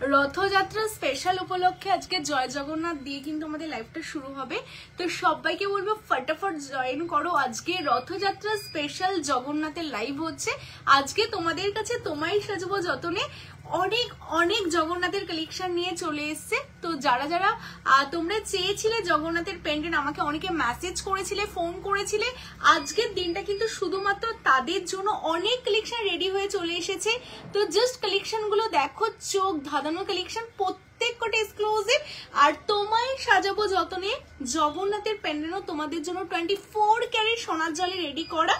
Rathyatra special উপলক্ষে আজকে জয় জগন্নাথ দিয়ে কিন্তু আমাদের লাইভটা শুরু হবে। তো সবাইকে বলবো ফটাফট জয়েন করো। আজকে রথযাত্রা স্পেশাল জগন্নাথের লাইভ হচ্ছে। আজকে তোমাদের কাছে তোমায় সাজবো যতনে অনেক অনেক জগন্নাথের কালেকশন নিয়ে চলে এসছে। তো যারা যারা তোমরা চেয়েছিলে জগন্নাথের পেন্ডেন্ট, আমাকে অনেকে মেসেজ করেছিলে, ফোন করেছিলে, আজকের দিনটা কিন্তু শুধুমাত্র তাদের জন্য অনেক কালেকশন রেডি হয়ে চলে এসেছে। তো জাস্ট কালেকশন গুলো দেখো, চোখ ধাঁধানো কালেকশন, প্রত্যেক কটা এক্সক্লুসিভ। আর তোমায় সাজাবো যতনে জগন্নাথের পেন্ডেন্টও তোমাদের জন্য 24 ক্যারেট সোনার জলে রেডি করা।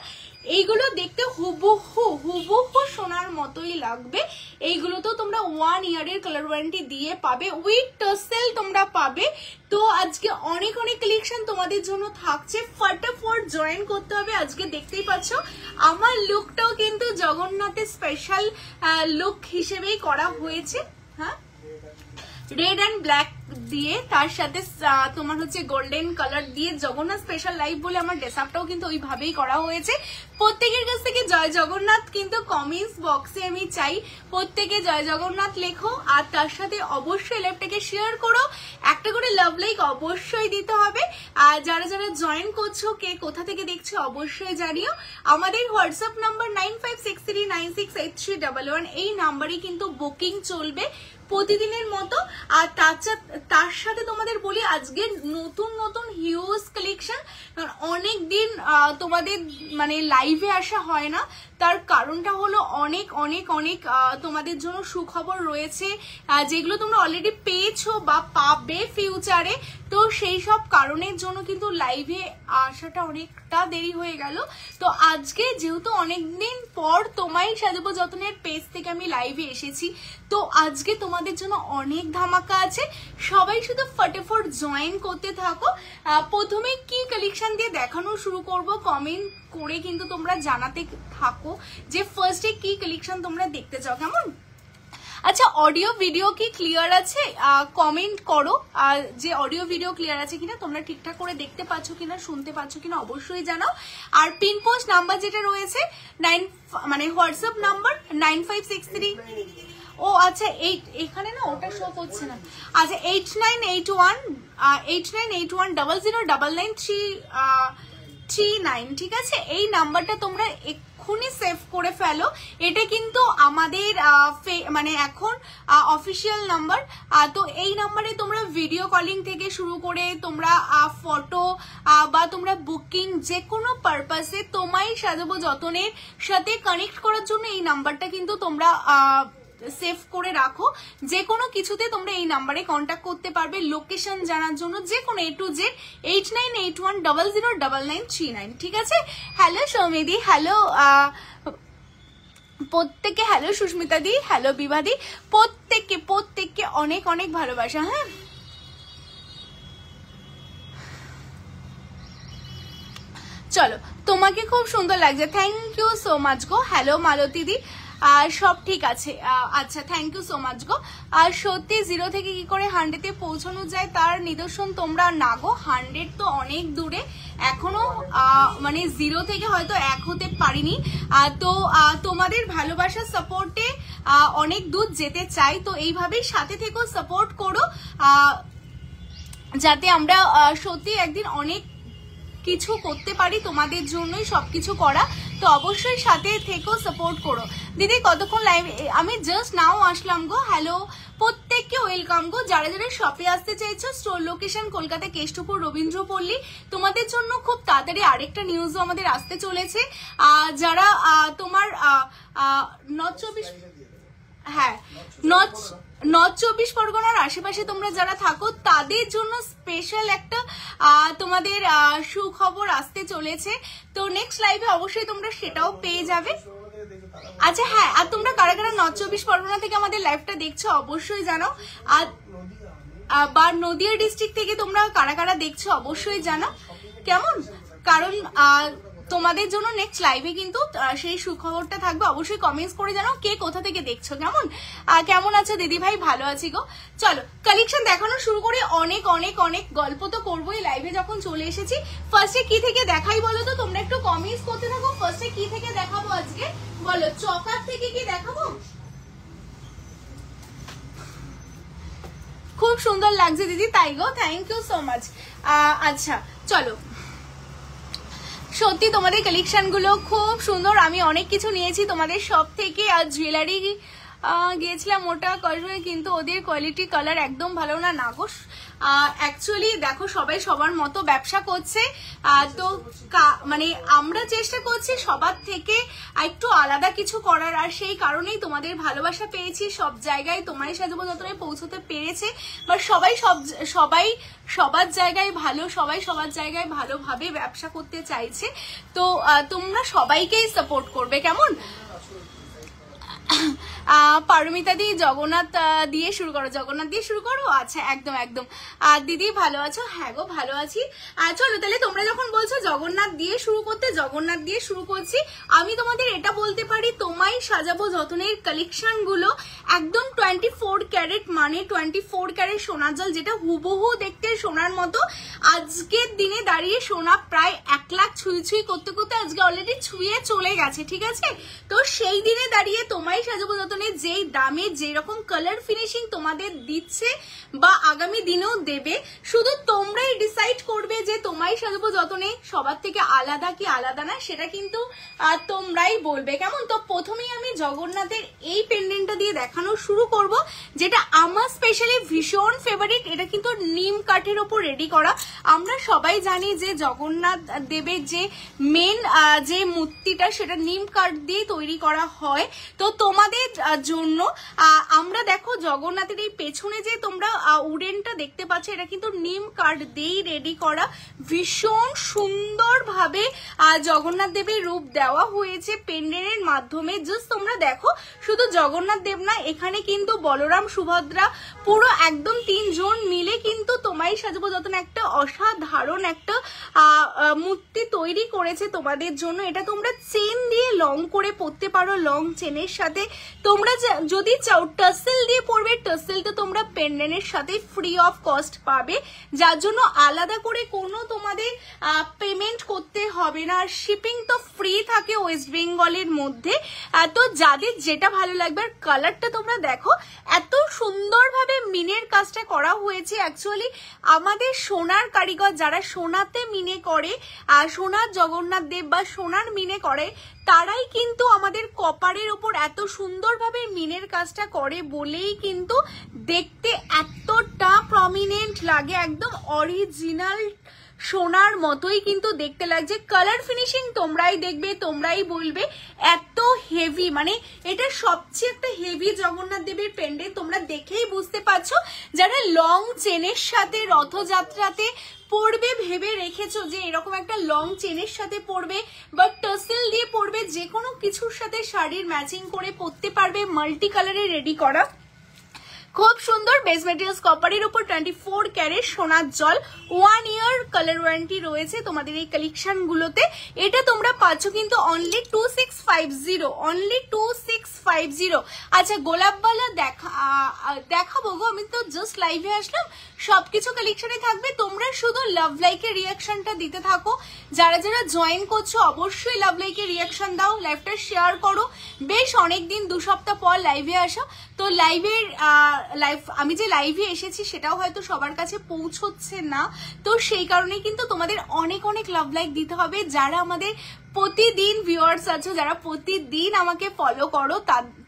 এইগুলো দেখতে হুবহু সোনার মতোই লাগবে। এইগুলো তো তোমরা 1 ইয়ারের কালার ওয়ারেন্টি দিয়ে পাবে, উইথ টাসেল তোমরা পাবে। তো আজকে অনেক অনেক কালেকশন তোমাদের জন্য থাকছে, ফটাফট জয়েন করতে হবে। আজকে দেখতেই পাচ্ছ আমার লুকটাও কিন্তু জগন্নাথের স্পেশাল লুক হিসেবেই করা হয়েছে। হ্যাঁ, রেড অ্যান্ড ব্ল্যাক দিয়ে, তার সাথে তোমার হচ্ছে গোল্ডেন কালার দিয়ে জগন্নাথ স্পেশাল লাইভ বলে আমার ড্রেসআপটাও কিন্তু ওইভাবেই করা হয়েছে। প্রত্যেকের কাছ থেকে জয় জগন্নাথ কিন্তু কমেন্টস বক্সে আমি চাই প্রত্যেকে জয় জগন্নাথ লেখো। আর তার সাথে অবশ্যই লাইভটাকে শেয়ার করো, একটা করে লাভ লাইক অবশ্যই দিতে হবে। আর যারা যারা জয়েন করছো, কে কোথা থেকে দেখছো অবশ্যই জানিও। আমাদের হোয়াটসঅ্যাপ নাম্বার 9563968311, এই নাম্বারে কিন্তু বুকিং চলবে প্রতিদিনের মতো। আর তার সাথে তোমাদের বলি আজকে নতুন নতুন হিউজ কালেকশন। অনেক দিন তোমাদের মানে লাইভে আসা হয় না, তার কারণটা হলো অনেক অনেক অনেক তোমাদের জন্য সুখবর রয়েছে, যেগুলো তোমরা অলরেডি পেয়েছো বা পাবে ফিউচারে। তো সেই সব কারণের জন্য কিন্তু লাইভে আসাটা অনেকটা দেরি হয়ে গেল। তো আজকে যেহেতু অনেকদিন পর তোমায় সাজাবো যতনের পেজ থেকে আমি লাইভে এসেছি, তো আজকে তোমাদের জন্য অনেক ধামাকা আছে। সবাই শুধু ফটাফট জয়েন করতে থাকো। প্রথমে কি কালেকশন দিয়ে দেখানো শুরু করব কমেন্ট করে কিন্তু তোমরা জানাতে থাকো যে ফার্স্টে কি কালেকশন তোমরা দেখতে চাও, কেমন? আচ্ছা, অডিও ভিডিও কি ক্লিয়ার আছে? কমেন্ট করো যে অডিও ভিডিও ক্লিয়ার আছে কিনা, তোমরা ঠিকঠাক করে দেখতে পাচ্ছ কিনা, শুনতে পাচ্ছ কিনা অবশ্যই জানাও। আর পিন পোস্ট নাম্বার যেটা রয়েছে মানে হোয়াটসঅ্যাপ নাম্বার 9563, ও আচ্ছা এখানে না ওটা শো করছে না। আচ্ছা 8981009939, ঠিক আছে? এই নাম্বারটা তোমরা এক্ষুনি সেভ করে ফেলো। এটা কিন্তু আমাদের মানে এখন অফিসিয়াল নাম্বার। তো এই নাম্বারে তোমরা ভিডিও কলিং থেকে শুরু করে তোমরা ফটো বা তোমরা বুকিং যে কোনো পারপাসে তোমায় সাজাবো যতনের সাথে কানেক্ট করার জন্য এই নাম্বারটা কিন্তু তোমরা সেভ করে রাখো। যে কোনো কিছুতে তোমরা এই নাম্বারে কন্ট্যাক্ট করতে পারবে লোকেশন জানার জন্য, যে কোনো A to Z 8981009939, ঠিক আছে? হ্যালো সৌমিদি, হ্যালো প্রত্যেককে, হ্যালো সুস্মিতা দি, হ্যালো বিবাদি, প্রত্যেককে অনেক অনেক ভালোবাসা। হ্যাঁ, চলো, তোমাকে খুব সুন্দর লাগছে, থ্যাংক ইউ সো মাচ গো। হ্যালো মালতী দি, সব ঠিক আছে। আচ্ছা, থ্যাংক ইউ সো মাচ গো। আর সত্যি 0 থেকে কি করে 100-এ পৌঁছানো যায় তার নিদর্শন তোমরা না গো। 100 তো অনেক দূরে, এখনো মানে 0 থেকে হয়তো 1 হতে পারিনি। তো তোমাদের ভালোবাসার সাপোর্টে অনেক দূর যেতে চাই। তো এইভাবেই সাথে থেকেও সাপোর্ট করো, যাতে আমরা সত্যি একদিন অনেক কিছু করতে পারি। তোমাদের জন্যই সবকিছু করা। তো অবশ্যই সাথে থেকেও সাপোর্ট করো। দিদি কতক্ষণ লাইভ? আমি জাস্ট নাও আসলাম গো। হ্যালো, প্রত্যেককে ওয়েলকাম গো। যারা যারা শপে আসতে চাইছো, স্টোর লোকেশন কলকাতা কেষ্টপুর রবীন্দ্রপল্লী। তোমাদের জন্য খুব তাড়াতাড়ি আরেকটা নিউজও আমাদের আসতে চলেছে। যারা তোমার নর্থ 24 পরগনার আশেপাশে তোমরা যারা থাকো, তাদের জন্য স্পেশাল একটা তোমাদের সুখবর আসতে চলেছে। তো নেক্সট লাইভে অবশ্যই তোমরা সেটাও পেয়ে যাবে। আচ্ছা হ্যাঁ, আর তোমরা কারা কারা নর্থ 24 পরগনা থেকে আমাদের লাইভটা দেখছো অবশ্যই জানাও। আর বা নদিয়া ডিস্ট্রিক্ট থেকে তোমরা কারা কারা দেখছো অবশ্যই জানাও, কেমন? কারণ তোমাদের জন্য নেক্সট লাইভে কিন্তু সেই সুখবরটা থাকবে। অবশ্যই কমেন্টস করে জানাও কে কোথা থেকে দেখছো, কেমন? কেমন আছো দিদি ভাই? ভালো আছি গো। চলো কালেকশন দেখানো শুরু করে। অনেক অনেক অনেক গল্প তো করবোই লাইভে যখন চলে এসেছি। ফার্স্টে কি থেকে দেখাই বলো তো, তোমরা একটু কমেন্টস করতে থাকো। ফার্স্টে কি থেকে দেখাবো আজকে বলো? চকার থেকে কি দেখাবো? খুব সুন্দর লাগছে দিদি, তাই গো, থ্যাংক ইউ সো মাচ। আচ্ছা চলো, সত্যি তোমাদের কালেকশন গুলো খুব সুন্দর, আমি অনেক কিছু নিয়েছি তোমাদের সব থেকে। আর জুয়েলারি গিয়েছিলাম ওটা কসবে, কিন্তু ওদের কোয়ালিটি কালার একদম ভালো না। নাগো অ্যাকচুয়ালি দেখো সবাই সবার মতো ব্যবসা করছে, তো মানে আমরা চেষ্টা করছি সবার থেকে একটু আলাদা কিছু করার, আর সেই কারণেই তোমাদের ভালোবাসা পেয়েছি। সব জায়গায় তোমায় সাজাবো যতটা পৌঁছতে পেরেছে, বাট সবাই সবার জায়গায় ভালো, সবাই সবার জায়গায় ভালোভাবে ব্যবসা করতে চাইছে। তো তোমরা সবাইকেই সাপোর্ট করবে, কেমন? পারমিতা দি জগন্নাথ দিয়ে শুরু করো, জগন্নাথ দিয়ে শুরু করো। আচ্ছা একদম একদম। দিদি ভালো আছো? হ্যাঁ গো ভালো আছি। চলো তাহলে তোমরা যখন বলছো জগন্নাথ দিয়ে শুরু করতে, জগন্নাথ দিয়ে শুরু করছি। আমি তোমাদের এটা বলতে পারি, তোমায় সাজাবো যতনের কালেকশন গুলো একদম 24 ক্যারেট, মানে 24 ক্যারেট সোনার জল, যেটা হুবহু দেখতে সোনার মতো। আজকের দিনে দাঁড়িয়ে সোনা প্রায় 1 লাখ ছুঁই করতে করতে আজকে অলরেডি ছুঁয়ে চলে গেছে, ঠিক আছে? তো সেই দিনে দাঁড়িয়ে তোমায় সাজাবো যতনে যেই দামে যেরকম কালার ফিনিশিং তোমাদের দিচ্ছে বা আগামী দিনেও দেবে, শুধু তোমরাই ডিসাইড করবে যে তোমায় সাজাবো যতনে সবার থেকে আলাদা কি আলাদা না, সেটা কিন্তু তোমরাই বলবে, কেমন? তো প্রথমেই আমি জগন্নাথের এই পেন্ডেন্টটা দিয়ে দেখানো শুরু করব, যেটা আমার স্পেশালি ভীষণ ফেভারিট। এটা কিন্তু নিম কাঠের ওপর রেডি করা। আমরা সবাই জানি যে জগন্নাথ দেবের যে মেন যে মূর্তিটা সেটা নিম কাঠ দিয়ে তৈরি করা হয়। তো তোমাদের জন্য আমরা দেখো জগন্নাথের এই পেছনে যে তোমরা উডেনটা দেখতে পাচ্ছ, এটা কিন্তু নিম কাঠ দিয়েই রেডি করা। ভীষণ সুন্দরভাবে জগন্নাথ দেবের রূপ দেওয়া হয়েছে পেন্ডেন্টের মাধ্যমে। জাস্ট তোমরা দেখো, শুধু জগন্নাথ দেব না, এখানে কিন্তু বলরাম সুভদ্রা পুরো একদম 3 জন মিলে কিন্তু তোমায় সাজাবো যতন একটা অসাধারণ একটা মূর্তি তৈরি করেছে তোমাদের জন্য। এটা তোমরা চেন দিয়ে লং করে পরতে পারো, লং চেনের সাথে। তোমরা যদি চাও টাসেল দিয়ে পরবে, টাসেলটা তোমরা পেন্ডেন্টের সাথে ফ্রি অফ কস্ট পাবে, যার জন্য আলাদা করে কোনো তোমাদের পেমেন্ট করতে হবে না। আর শিপিং তো ফ্রি থাকে ওয়েস্ট বেঙ্গলের মধ্যে। তো যাদের যেটা ভালো লাগবে, আর কালারটা তোমরা দেখো, এত সুন্দরভাবে মিনের কাজটা করা হয়েছে। অ্যাকচুয়ালি আমাদের সোনার কারিগর যারা সোনাতে মিনে করে, সোনার জগন্নাথ দেব বা সোনার মিনে করে, তারাই কিন্তু আমাদের কপারের ওপর এত সুন্দরভাবে মিনের কাজটা করে বলেই কিন্তু দেখতে এতটা প্রমিনেন্ট লাগে, একদম অরিজিনাল সোনার মতোই কিন্তু দেখতে লাগছে। কালার ফিনিশিং তোমরাই দেখবে, তোমরাই বলবে এত হেভি, মানে এটা সবচেয়ে একটা হেভি জগন্নাথ দেবের পেন্ডেন্ট। তোমরা দেখেই বুঝতে পারছো, যারা লং চেনের সাথে রথযাত্রাতে পরবে ভেবে রেখেছো যে এরকম একটা লং চেনের সাথে পরবে বা টাসেল দিয়ে পরবে, যে কোনো কিছুর সাথে শাড়ির ম্যাচিং করে পরতে পারবে। মাল্টি কালারে রেডি করা, খুব সুন্দর। বেস মেটেরিয়ালস কপারের উপর 24 ক্যারেট সোনার জল, 1 ইয়ার কালার ওয়ারেন্টি রয়েছে তোমাদের এই কালেকশন গুলোতে। এটা তোমরা পাচ্ছ কিন্তু অনলি 2650, অনলি 2650। আচ্ছা গোলাপবালা দেখাবো গো, আমি তো জাস্ট লাইভে আসলাম, সবকিছু কালেকশনে থাকবে। তোমরা শুধু লাভ লাইকের রিয়াকশনটা দিতে থাকো। যারা যারা জয়েন করছো অবশ্যই লাভ লাইকের রিয়াকশন দাও, লাইভটা শেয়ার করো। বেশ অনেকদিন 2 সপ্তাহ পর লাইভে আসা, তো লাইভের আমি যে লাইভে এসেছি সেটাও হয়তো সবার কাছে পৌঁছচ্ছে না, তো সেই কারণে কিন্তু তোমাদের অনেক অনেক লাভ লাইক দিতে হবে। যারা আমাদের প্রতিদিন ভিউয়ার্স আছো, যারা প্রতিদিন আমাকে ফলো করো,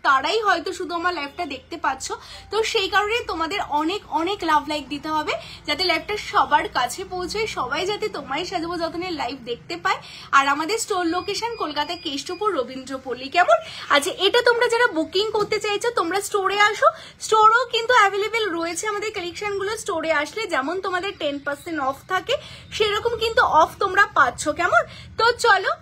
তারাই হয়তো শুধু আমার লাইভটা দেখতে পাচ্ছ। তো সেই কারণে তোমাদের অনেক অনেক লাভ লাইক দিতে হবে, যাতে লাইভটা সবার কাছে পৌঁছয়, সবাই যাতে তোমায় সাজাবো যতনের লাইভ দেখতে পায়। আর আমাদের স্টোর লোকেশন কলকাতা কেষ্টপুর রবীন্দ্রপল্লী, কেমন? আচ্ছা এটা তোমরা যারা বুকিং করতে চাইছো তোমরা স্টোরে আসো, স্টোরও কিন্তু অ্যাভেলেবেল রয়েছে আমাদের কালেকশন গুলো। স্টোরে আসলে যেমন তোমাদের 10% অফ থাকে, সেরকম কিন্তু অফ তোমরা পাচ্ছ, কেমন? তো চলো,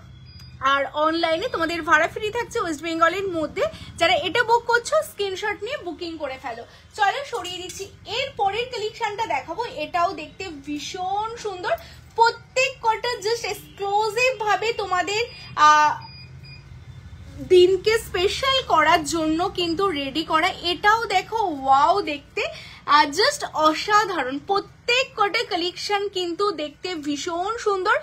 আর অনলাইনে তোমাদের ভাড়া ফ্রি থাকছে ওয়েস্ট বেঙ্গলের মধ্যে। যারা এটা বুক করছো স্ক্রিনশট নিয়ে বুকিং করে ফেলো। চলো সরিয়ে দিচ্ছি, এর পরের কালেকশনটা দেখাবো। এটাও দেখতে ভীষণ সুন্দর, প্রত্যেক কটা জাস্ট এক্সক্লুসিভ ভাবে তোমাদের দিনকে স্পেশাল করার জন্য কিন্তু রেডি করা। এটাও দেখো ওয়াও দেখতে, জাস্ট অসাধারণ। প্রত্যেক কটা কালেকশন কিন্তু দেখতে ভীষণ সুন্দর,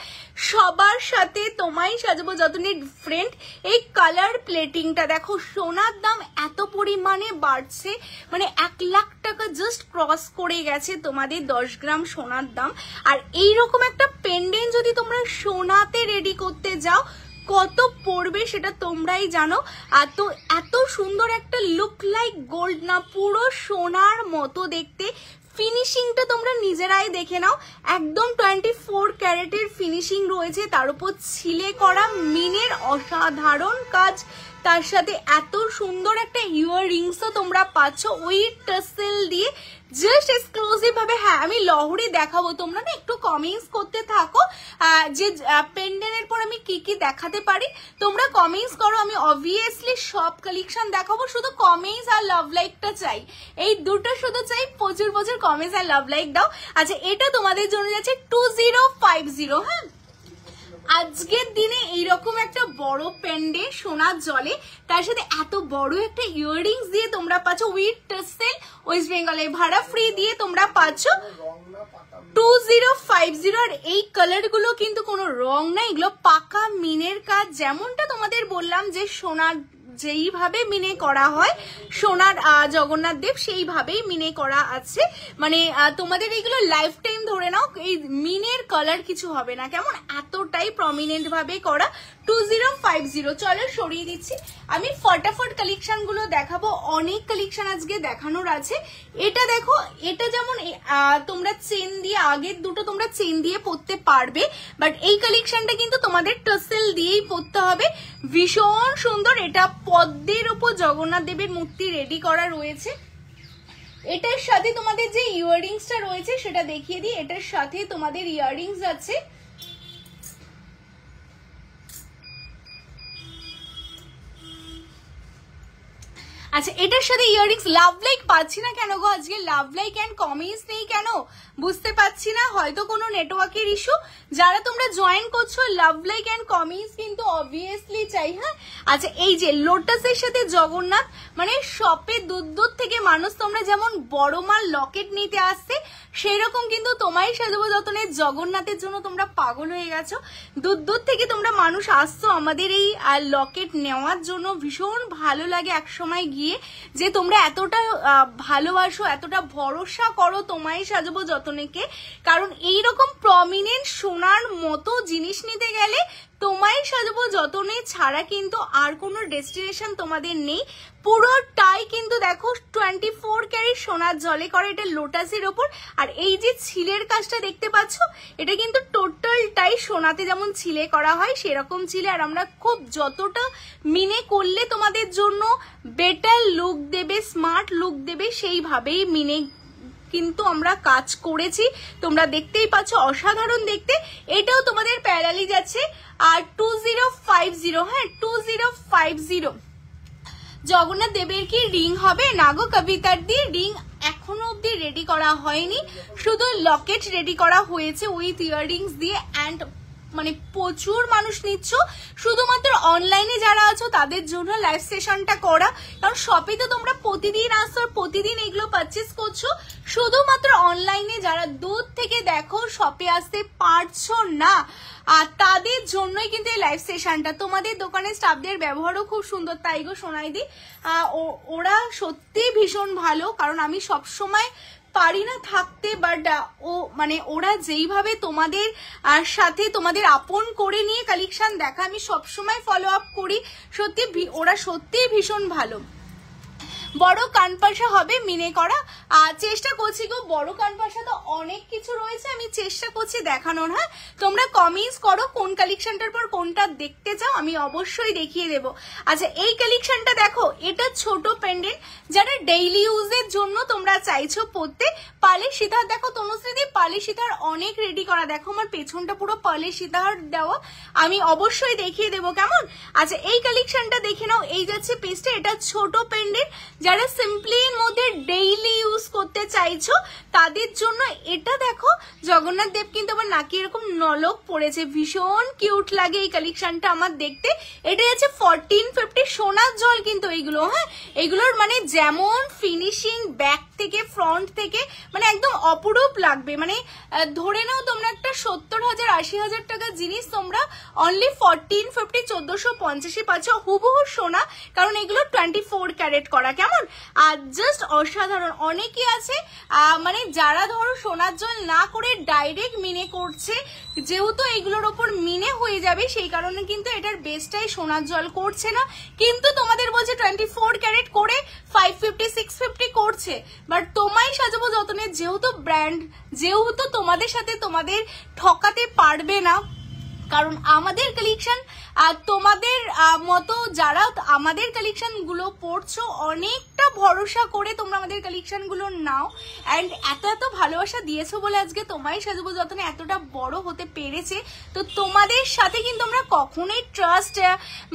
সবার সাথে তোমায় সাজাবো যতনে ডিফারেন্ট। এই কালার প্লেটিংটা দেখো, সোনার দাম এত পরিমাণে বাড়ছে, মানে 1 লাখ টাকা জাস্ট ক্রস করে গেছে তোমাদের 10 গ্রাম সোনার দাম। আর এইরকম একটা পেন্ডেন্ট যদি তোমরা সোনাতে রেডি করতে যাও কত পড়বে সেটা তোমরাই জানো। আর তো এত সুন্দর একটা লুক লাইক গোল্ড না, পুরো সোনার মতো দেখতে। ফিনিশিংটা তোমরা নিজেরাই দেখে নাও, একদম 24 ক্যারেটের ফিনিশিং রয়েছে, তার উপর ছিলে করা মিনের অসাধারণ কাজ, তার সাথে এত সুন্দর একটা ইয়াররিংসও তোমরা পাচ্ছ ওই টাসেল দিয়ে, জাস্ট এক্সক্লুসিভ ভাবে। হ্যাঁ, আমি লহরি দেখাবো, তোমরা না একটু কমেন্টস করতে থাকো যে পেন্ডেন্টের পর আমি কি কি দেখাতে পারি, তোমরা কমেন্টস করো। আমি অবভিয়াসলি সব কালেকশন দেখাবো, শুধু কমেন্টস আর লাভ লাইকটা চাই, এই দুটো শুধু চাই। প্রচুর প্রচুর কমেন্টস আর লাভ লাইক দাও। আচ্ছা, এটা তোমাদের জন্য যাচ্ছে 2050। হ্যাঁ, আজকের দিনে এইরকম একটা বড় পেন্ডে সোনার জলে, তার সাথে এত বড় একটা ইয়াররিংস দিয়ে তোমরা পাচ্ছ উইথ টাসেল, ওয়েস্ট বেঙ্গলে ভাড়া ফ্রি দিয়ে তোমরা পাচ্ছ 2050। আর এই কালার গুলো কিন্তু কোনো রং না, এগুলো পাকা মিনের কাজ। যেমনটা তোমাদের বললাম যে সোনার যেইভাবে মিনে করা হয় সোনার জগন্নাথ দেব, সেইভাবেই মিনে করা আছে। মানে তোমাদের এইগুলো লাইফ টাইম ধরে নাও, এই মিনের কালার কিছু হবে না, কেমন এতটাই প্রমিনেন্ট ভাবে করা 2050। চলো সরিয়ে দিচ্ছি, আমি ফটাফট কালেকশন গুলো দেখাবো, অনেক কালেকশন আজকে দেখানোর আছে। এটা দেখো, এটা যেমন তোমরা চেন দিয়ে, আগের দুটো তোমরা চেন দিয়ে পরতে পারবে, বাট এই কালেকশনটা কিন্তু তোমাদের টাসেল দিয়েই পরতে হবে। ভীষণ সুন্দর, এটা পদ্মের উপর জগন্নাথ দেবের মূর্তি রেডি করা রয়েছে। এটার সাথে তোমাদের যে ইয়াররিংসটা রয়েছে সেটা দেখিয়ে দিই, এটার সাথে তোমাদের ইয়াররিংস আছে। আচ্ছা, এটার সাথে ইয়াররিংস। লাভ লাইক পাচ্ছি না কেন গো আজকে, লাভ লাইক এন্ড কমেন্টস নেই কেন বুঝতে পাচ্ছি না, হয়তো কোনো নেটওয়ার্কের ইস্যু। যারা তোমরা জয়েন করছো লাভ লাইক এন্ড কমেন্টস কিন্তু অবভিয়াসলি চাই। হ্যাঁ, আচ্ছা, এই যে লোটাসের সাথে জগন্নাথ, মানে শপে দূর দূর থেকে মানুষ তোমরা যেমন বড় মাল লকেট নিতে আসছে, সেই রকম কিন্তু তোমায় সাজাবো যতনের জগন্নাথের জন্য তোমরা পাগল হয়ে গেছো। দূর দূর থেকে তোমরা মানুষ আসছো আমাদের এই লকেট নেওয়ার জন্য। ভীষণ ভালো লাগে এক সময় গিয়ে যে তোমরা এতটা ভালোবাসো, এতটা ভরসা করো তোমায় সাজাবো যতনেকে। কারণ এইরকম প্রমিনেন্ট সোনার মতো জিনিস নিতে গেলে তোমায় সাজাবো যতনে ছাড়া কিন্তু আর কোনো ডেস্টিনেশন তোমাদের নেই। পুরোটাই কিন্তু দেখো 24 ক্যারেট সোনার জলে করা, এটা লোটাসের ওপর। আর এই যে ছিলের কাজটা দেখতে পাচ্ছ, এটা কিন্তু টোটালটাই সোনাতে যেমন ছিলে করা হয় সেরকম ছিলে। আর আমরা খুব যতটা মিনে করলে তোমাদের জন্য বেটার লুক দেবে, স্মার্ট লুক দেবে, সেইভাবেই মিনে কিন্তু আমরা কাজ করেছি। তোমরা দেখতেই পাচ্ছ অসাধারণ দেখতে। এটাও তোমাদের প্যারালি যাচ্ছে আর 2050। হ্যাঁ, 2050। জগন্নাথ দেবের কি রিং হবে না গো কবিতার দিয়ে? রিং এখনো অব্দি রেডি করা হয়নি, শুধু লকেট রেডি করা হয়েছে উইথ ইয়াররিংস দিয়ে। অ্যান্ড মানে প্রচুর মানুষ নিচ্ছ, শুধুমাত্র অনলাইনে যারা আছো তাদের জন্য লাইভ সেশনটা করা। কারণ শপে তো তোমরা প্রতিদিন আসছো, প্রতিদিন এগুলো পারচেস করছো। শুধুমাত্র অনলাইনে যারা দূর থেকে দেখো, শপে আসতে পারছো না, আর তাদের জন্যই কিন্তু এই লাইভ সেশনটা। তোমাদের দোকানের স্টাফদের ব্যবহারও খুব সুন্দর, তাই গো সোনাইদি, ওরা সত্যি ভীষণ ভালো। কারণ আমি সবসময় পারি না থাকতে, বাট মানে ওরা যেইভাবে তোমাদের সাথে তোমাদের আপন করে নিয়ে কালেকশন দেখা, আমি সবসময় ফলো আপ করি। সত্যি ওরা সত্যিই ভীষণ ভালো। বড় কানপাশা হবে মিনে করা, চেষ্টা করছি গো। বড় কানপাশা তো অনেক কিছু রয়েছে, আমি চেষ্টা করছি দেখানোর। হ্যাঁ, তোমরা কমেন্টস করো কোন কালেকশনটার পর কোনটা দেখতে চাও, আমি অবশ্যই দেখিয়ে দেবো। আচ্ছা, এই কালেকশনটা দেখো, এটা ছোট পেন্ডেন্ট যারা ডেইলি ইউজের জন্য তোমরা চাইছো পরতে। পালে সীতাহার দেখো তনুশ্রীদি, পালে সীতাহার অনেক রেডি করা। দেখো আমার পেছনটা পুরো পালে সীতাহার দেওয়া, আমি অবশ্যই দেখিয়ে দেবো কেমন। আচ্ছা, এই কালেকশনটা দেখে নাও, এই যাচ্ছে পেস্টে। এটা ছোট পেন্ডেন্ট যারা সিম্পলি এর মধ্যে ডেইলি ইউজ করতে চাইছো তাদের জন্য এটা দেখো, জগন্নাথ দেব কিন্তু আমার নাকি এরকম নলক পড়েছে, ভীষণ কিউট লাগে এই কালেকশনটা আমার দেখতে। এটা হচ্ছে 1450 সোনার জল কিন্তু এইগুলো, হ্যাঁ এগুলোর মানে যেমন ফিনিশিং ব্যাক থেকে ফ্রন্ট থেকে মানে একদম অপরূপ লাগবে। মানে ধরে নাও তোমরা একটা 70,000 80,000 টাকার জিনিস তোমরা অনলি 1450 1450 পাচ্ছ হুবহু সোনা, কারণ এগুলো 24 ক্যারেট করা। কেমন আর জাস্ট অসাধারণ। অনেকে আছে মানে যারা ধরো সোনার জল না করে ডাইরেক্ট মিনে করছে, যেহেতু এগুলোর ওপর মিনে হয়ে যাবে সেই কারণে কিন্তু এটার বেসটাই সোনার জল করছে না, কিন্তু তোমাদের বলছে 24 ক্যারেট করে 550 650 করছে। বাট তোমায় সাজাবো যতনে যেহেতু ব্র্যান্ড, যেহেতু তোমাদের সাথে তোমাদের ঠকাতে পারবে না, কারণ আমাদের কালেকশন তোমাদের মতো যারা আমাদের কালেকশন গুলো পড়ছো অনেকটা ভরসা করে তোমরা আমাদের কালেকশন গুলো নাও, অ্যান্ড এত এত ভালোবাসা দিয়েছো বলে আজকে তোমায় সাজাবো যতনে এতটা বড় হতে পেরেছে। তো তোমাদের সাথে কিন্তু আমরা কখনোই ট্রাস্ট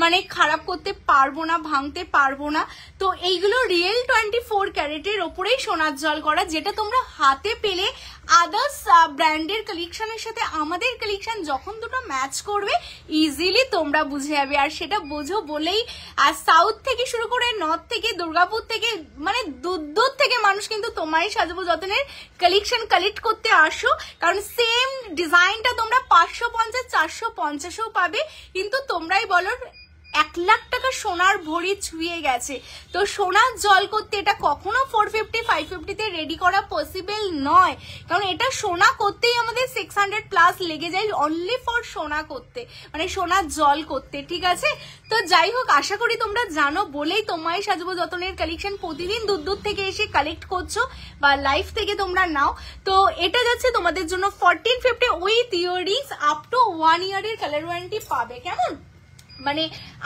মানে খারাপ করতে পারবো না, ভাঙতে পারবো না। তো এইগুলো রিয়েল 24 ক্যারেটের ওপরেই সোনার জল করা, যেটা তোমরা হাতে পেলে আদার্স ব্র্যান্ডের কালেকশনের সাথে আমাদের কালেকশন যখন দুটো ম্যাচ করবে ইজিলি তোমরা বুঝে যাবে। আর সেটা বোঝো বলেই আর সাউথ থেকে শুরু করে নর্থ থেকে দুর্গাপুর থেকে মানে দূর থেকে মানুষ কিন্তু তোমারই সাজাবো যতনের কালেকশন কালেক্ট করতে আসো, কারণ সেম ডিজাইনটা তোমরা 550 450ও পাবে, কিন্তু তোমরাই বলো 1 লাখ টাকা সোনার ভরি ছুঁয়ে গেছে। তো সোনার জল করতে এটা কখনো 450 550 তে রেডি করা পসিবল নয়, কারণ এটা সোনা করতেই আমাদের 600 প্লাস লেগে যায় অনলি ফর সোনা করতে, মানে সোনার জল করতে। ঠিক আছে, তো যাই হোক আশা করি তোমরা জানো বলেই তোমায় সাজাবো যতনের কালেকশন প্রতিদিন দূর থেকে এসে কালেক্ট করছো বা লাইভ থেকে তোমরা নাও। তো এটা যাচ্ছে তোমাদের জন্য 1450 উইথ ইয়ারিংস আপ টু 1 ইয়ারের কালার ওয়ারেন্টি পাবে। কেমন মানে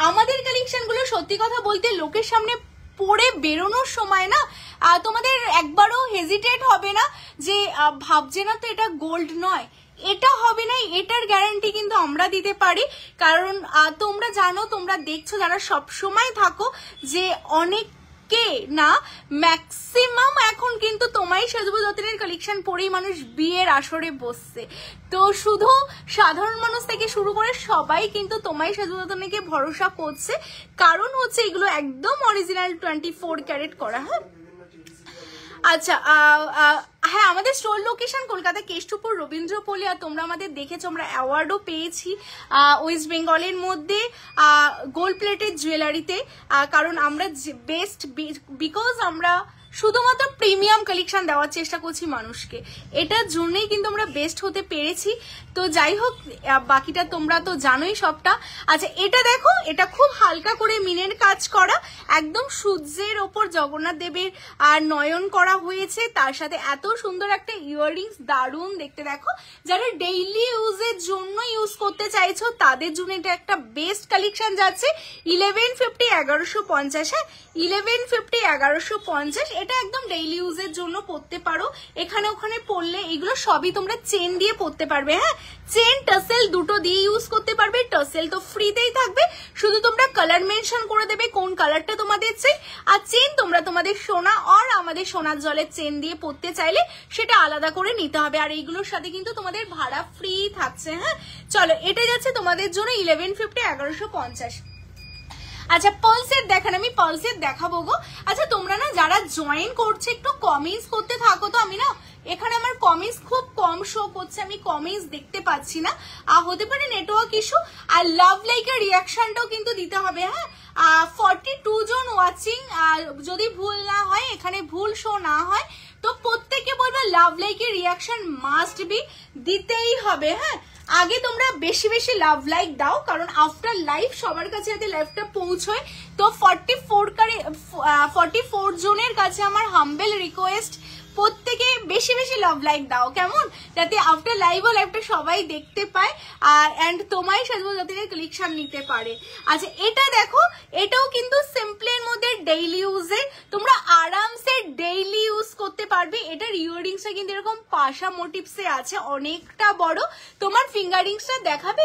আমাদের কালেকশন গুলো সত্যি কথা বলতে লোকের সামনে পরে বেরোনোর সময় না তোমাদের একবারও হেজিটেট হবে না যে ভাবছে না তো এটা গোল্ড নয়, এটা হবে না, এটার গ্যারান্টি কিন্তু আমরা দিতে পারি। কারণ তোমরা জানো, তোমরা দেখছো যারা সব সময় থাকো যে অনেক না ম্যাক্সিমাম এখন কিন্তু তোমায় সাজাবো যতনের কালেকশন পরেই মানুষ বিয়ের আসরে বসছে। তো শুধু সাধারণ মানুষ থেকে শুরু করে সবাই কিন্তু তোমায় সাজাবো যতনকে ভরসা করছে, কারণ হচ্ছে এগুলো একদম অরিজিনাল 24 ক্যারেট করা। হ্যাঁ আচ্ছা হ্যাঁ আমাদের স্টোর লোকেশন কলকাতা কেষ্টপুর রবীন্দ্রপল্লী, আর তোমরা আমাদের দেখেছো আমরা অ্যাওয়ার্ডও পেয়েছি ওয়েস্ট বেঙ্গলের মধ্যে গোল্ড প্লেটেড জুয়েলারিতে, কারণ আমরা বেস্ট বিকজ আমরা শুধুমাত্র প্রিমিয়াম কালেকশন দেওয়ার চেষ্টা করছি মানুষকে, এটার জন্যই কিন্তু আমরা বেস্ট হতে পেরেছি। তো যাই হোক বাকিটা তোমরা তো জানোই সবটা। আচ্ছা এটা দেখো, এটা খুব হালকা করে মিনের কাজ করা, একদম সূর্যের ওপর জগন্নাথ দেবের আর নয়ন করা হয়েছে, তার সাথে এত সুন্দর একটা ইয়াররিংস, দারুণ দেখতে। দেখো যারা ডেইলি ইউজের জন্য ইউজ করতে চাইছো তাদের জন্য এটা একটা বেস্ট কালেকশন যাচ্ছে 1150 1150। হ্যাঁ 1150 1150, এটা একদম ডেইলি ইউজের জন্য পরতে পারো, এখানে ওখানে পরলে এগুলো সবই তোমরা চেন দিয়ে পরতে পারবে। হ্যাঁ চেন টাসেল দুটো দিয়ে ইউজ করতে পারবে, টাসেল তো ফ্রিতেই থাকবে, শুধু তোমরা কালার মেনশন করে দেবে কোন কালারটা তোমাদের চাই, আর চেন তোমরা তোমাদের সোনা আর আমাদের সোনার জলের চেন দিয়ে পরতে চাইলে সেটা আলাদা করে নিতে হবে। আর এইগুলোর সাথে কিন্তু তোমাদের ভাড়া ফ্রি থাকছে। হ্যাঁ চলো এটা যাচ্ছে তোমাদের জন্য 1150 1150। আচ্ছা পালসের দেখান, আমি পালসের দেখাবো গো। আচ্ছা তোমরা না যারা জয়েন করছে একটু কমেন্টস করতে থাকো তো, আমি না এখানে আমার কমেন্টস খুব কম শো করছে, আমি কমেন্টস দেখতে পাচ্ছি না, হতে পারে নেটওয়ার্ক ইস্যু। আর লাভ লাইকের রিয়াকশনটাও কিন্তু দিতে হবে। হ্যাঁ 42 জন ওয়াচিং, যদি ভুল না হয় এখানে ভুল শো না হয় তো প্রত্যেকে বলবে লাভ লাইকের রিয়াকশন মাস্ট বি দিতেই হবে। হ্যাঁ আগে তোমরা বেশি বেশি লাভ লাইক দাও, কারণ আফটার লাইভ সবার কাছে যাতে লাইভটা পৌঁছয়। তো 44 জনের কাছে আমার হাম্বেল রিকোয়েস্ট, প্রত্যেকে বেশি বেশি লাভ লাইক দাও কেমন, যাতে আফটার লাইভ ও লাইভটা সবাই দেখতে পায় এন্ড তোমায় সাজবো যাতে কালেকশন নিতে পারে। আচ্ছা এটা দেখো, এটাও কিন্তু সিম্পলের মধ্যে ডেইলি ইউজে তোমরা আরামসে ডেইলি ইউজ করতে পারবে। এটার ইয়াররিংসটা কিন্তু এরকম পাশা মোটিভসে আছে, অনেকটা বড়। তোমার ফিঙ্গারিংসটা দেখাবে?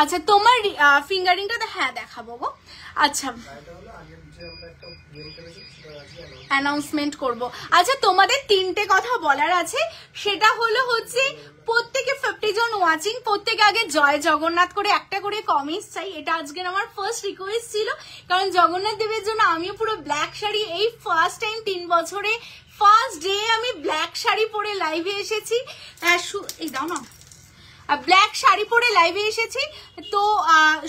আচ্ছা তোমার ফিঙ্গারিংটা হ্যাঁ দেখাবো গো। আচ্ছা অ্যানাউন্সমেন্ট করব। আচ্ছা তোমাদের তিনটে কথা বলার আছে, সেটা হলো হচ্ছে প্রত্যেকে 50 জন ওয়াচিং, প্রত্যেকে আগে জয় জগন্নাথ করে একটা করে কমেন্টস চাই। এটা আজকের আমার ফার্স্ট রিকোয়েস্ট ছিল, কারণ জগন্নাথ দেবের জন্য আমিও পুরো ব্ল্যাক শাড়ি, এই ফার্স্ট টাইম 3 বছরে ফার্স্ট ডে আমি ব্ল্যাক শাড়ি পরে লাইভে এসেছি। এই দাও না, ব্ল্যাক শাড়ি পরে লাইভে এসেছি। তো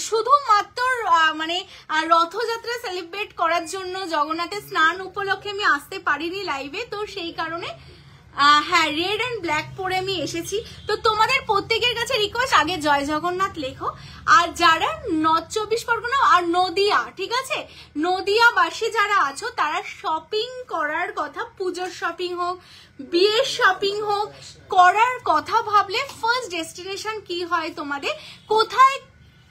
শুধুমাত্র মানে রথযাত্রা সেলিব্রেট করার জন্য জগন্নাথের স্নান উপলক্ষে আমি আসতে পারিনি লাইভে, তো সেই কারণে হ্যাঁ রেড অ্যান্ড ব্ল্যাক পরে আমি এসেছি। তো তোমাদের প্রত্যেকের কাছে রিকোয়েস্ট আগে জয় জগন্নাথ লেখো। আর যারা নর্থ 24 পরগনা আর নদিয়া, ঠিক আছে, নদিয়াবাসী যারা আছো তারা শপিং করার কথা, পুজোর শপিং হোক, বিয়ের শপিং হোক, করার কথা ভাবলে ফার্স্ট ডেস্টিনেশন কি হয় তোমাদের, কোথায়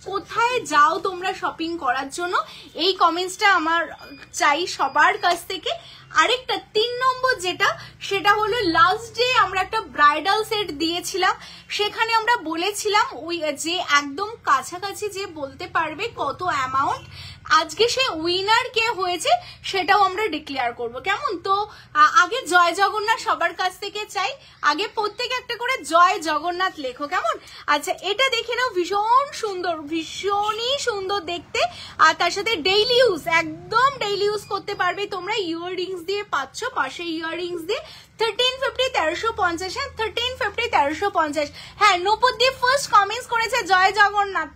কোথায় যাও তোমরা শপিং করার জন্য, এই কমেন্টসটা আমার চাই সবার কাছ থেকে। আরেকটা 3 নম্বর যেটা, সেটা হলো লাস্ট ডে আমরা একটা ব্রাইডাল সেট দিয়েছিলাম, সেখানে আমরা বলেছিলাম ওই যে একদম কাছাকাছি যে বলতে পারবে কত অ্যামাউন্ট, আজকে সে উইনার কে হয়েছে সেটাও আমরা ডিক্লেয়ার করব, কেমন? তো আগে জয় জগন্নাথ সবার কাছ থেকে চাই, আগে প্রত্যেকে একটা করে জয় জগন্নাথ লেখো, কেমন? আচ্ছা এটা দেখে নাও, ভীষণ সুন্দর, ভীষণই সুন্দর দেখতে। আর তার সাথে ডেইলি ইউজ, একদম ডেইলি ইউজ করতে পারবে তোমরা। ইয়াররিংস দিয়ে পাচ্ছ, পাশে ইয়াররিংস দিয়ে 1350 1350, হ্যাঁ 1350 1350। হ্যাঁ নূপুরদীপ ফার্স্ট কমেন্টস করেছে জয় জগন্নাথ।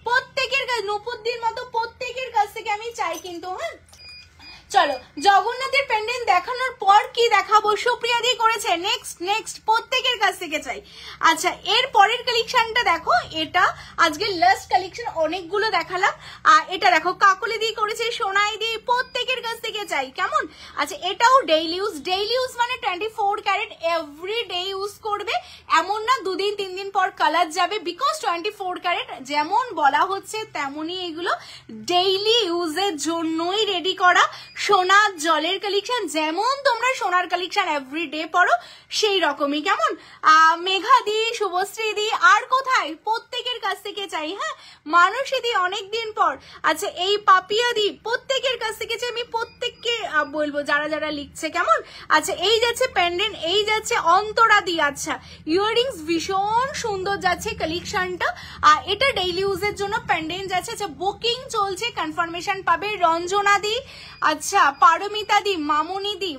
প্রত্যেকের কাছে, নূপুরদীর মতো প্রত্যেকের কাছ থেকে আমি চাই কিন্তু। হ্যাঁ চলো জগন্নাথের পেন্ডেন্ট দেখানোর পর কি দেখাবো, সুপ্রিয়া দি করেছে, নেক্সট প্রত্যেকের কাছ থেকে চাই। আচ্ছা এর পরের কালেকশনটা দেখো, এটা আজকে লাস্ট কালেকশন, অনেকগুলো দেখালাম। এটা দেখো কাকলি দি করেছে, সোনাই দি, প্রত্যেকের কাছ থেকে চাই, কেমন? আচ্ছা এটাও ডেইলি ইউজ, ডেইলি ইউজ মানে 24 ক্যারেট, এভরি ডে ইউজ করবে, এমন না 2 দিন 3 দিন পর কালার যাবে, বিকজ 24 ক্যারেট যেমন বলা হচ্ছে তেমনই এগুলো ডেইলি ইউজের জন্যই রেডি করা। সোনার জলের কালেকশন, যেমন তোমরা সোনার কালেকশন এভরি ডে পড়ো সেই রকমই, কেমন? মেঘা দি, শুভশ্রী দি, আর কোথায় প্রত্যেকের কাছ থেকে চাই। হ্যাঁ মানসী দি অনেকদিন পর। আচ্ছা এই পাপিয়া দি, প্রত্যেকের কাছ থেকে চাই, আমি প্রত্যেককে বলবো যারা যারা লিখছে, কেমন? আচ্ছা এই যাচ্ছে পেন্ডেন্ট, এই যাচ্ছে অন্তরা দি। আচ্ছা ইয়াররিংস ভীষণ সুন্দর যাচ্ছে কালেকশনটা, এটা ডেইলি ইউজের জন্য পেন্ডেন্ট যাচ্ছে। আচ্ছা বুকিং চলছে, কনফার্মেশন পাবে রঞ্জনা দি, আচ্ছা পারমিতা দি, মামুনি দি।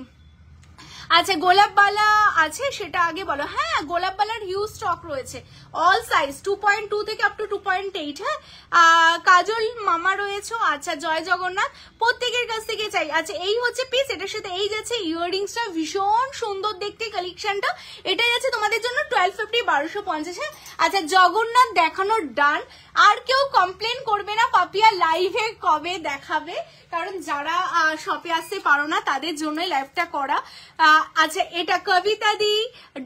আচ্ছা গোলাপবালা আছে, সেটা আগে বলো। হ্যাঁ গোলাপবালার হিউজ স্টক রয়েছে, অল সাইজ 2.2 থেকে আপ টু 2.8। হ্যাঁ কাজল মামা রয়েছে। আচ্ছা জয় জগন্নাথ, প্রত্যেকের কাছ থেকে চাই। আচ্ছা এই হচ্ছে পিস, এটার সাথে এই যাচ্ছে ইয়াররিংসটা, ভীষণ সুন্দর দেখতে কালেকশনটা, এটা যাচ্ছে তোমাদের জন্য 1250 1250। হ্যাঁ আচ্ছা জগন্নাথ দেখানোর ডান, আর কেউ কমপ্লেন করবে না পাপিয়া লাইভে কবে দেখাবে, কারণ যারা শপে আসতে পারো না তাদের জন্যই লাইভটা করা। আচ্ছা এটা কবিতা দি,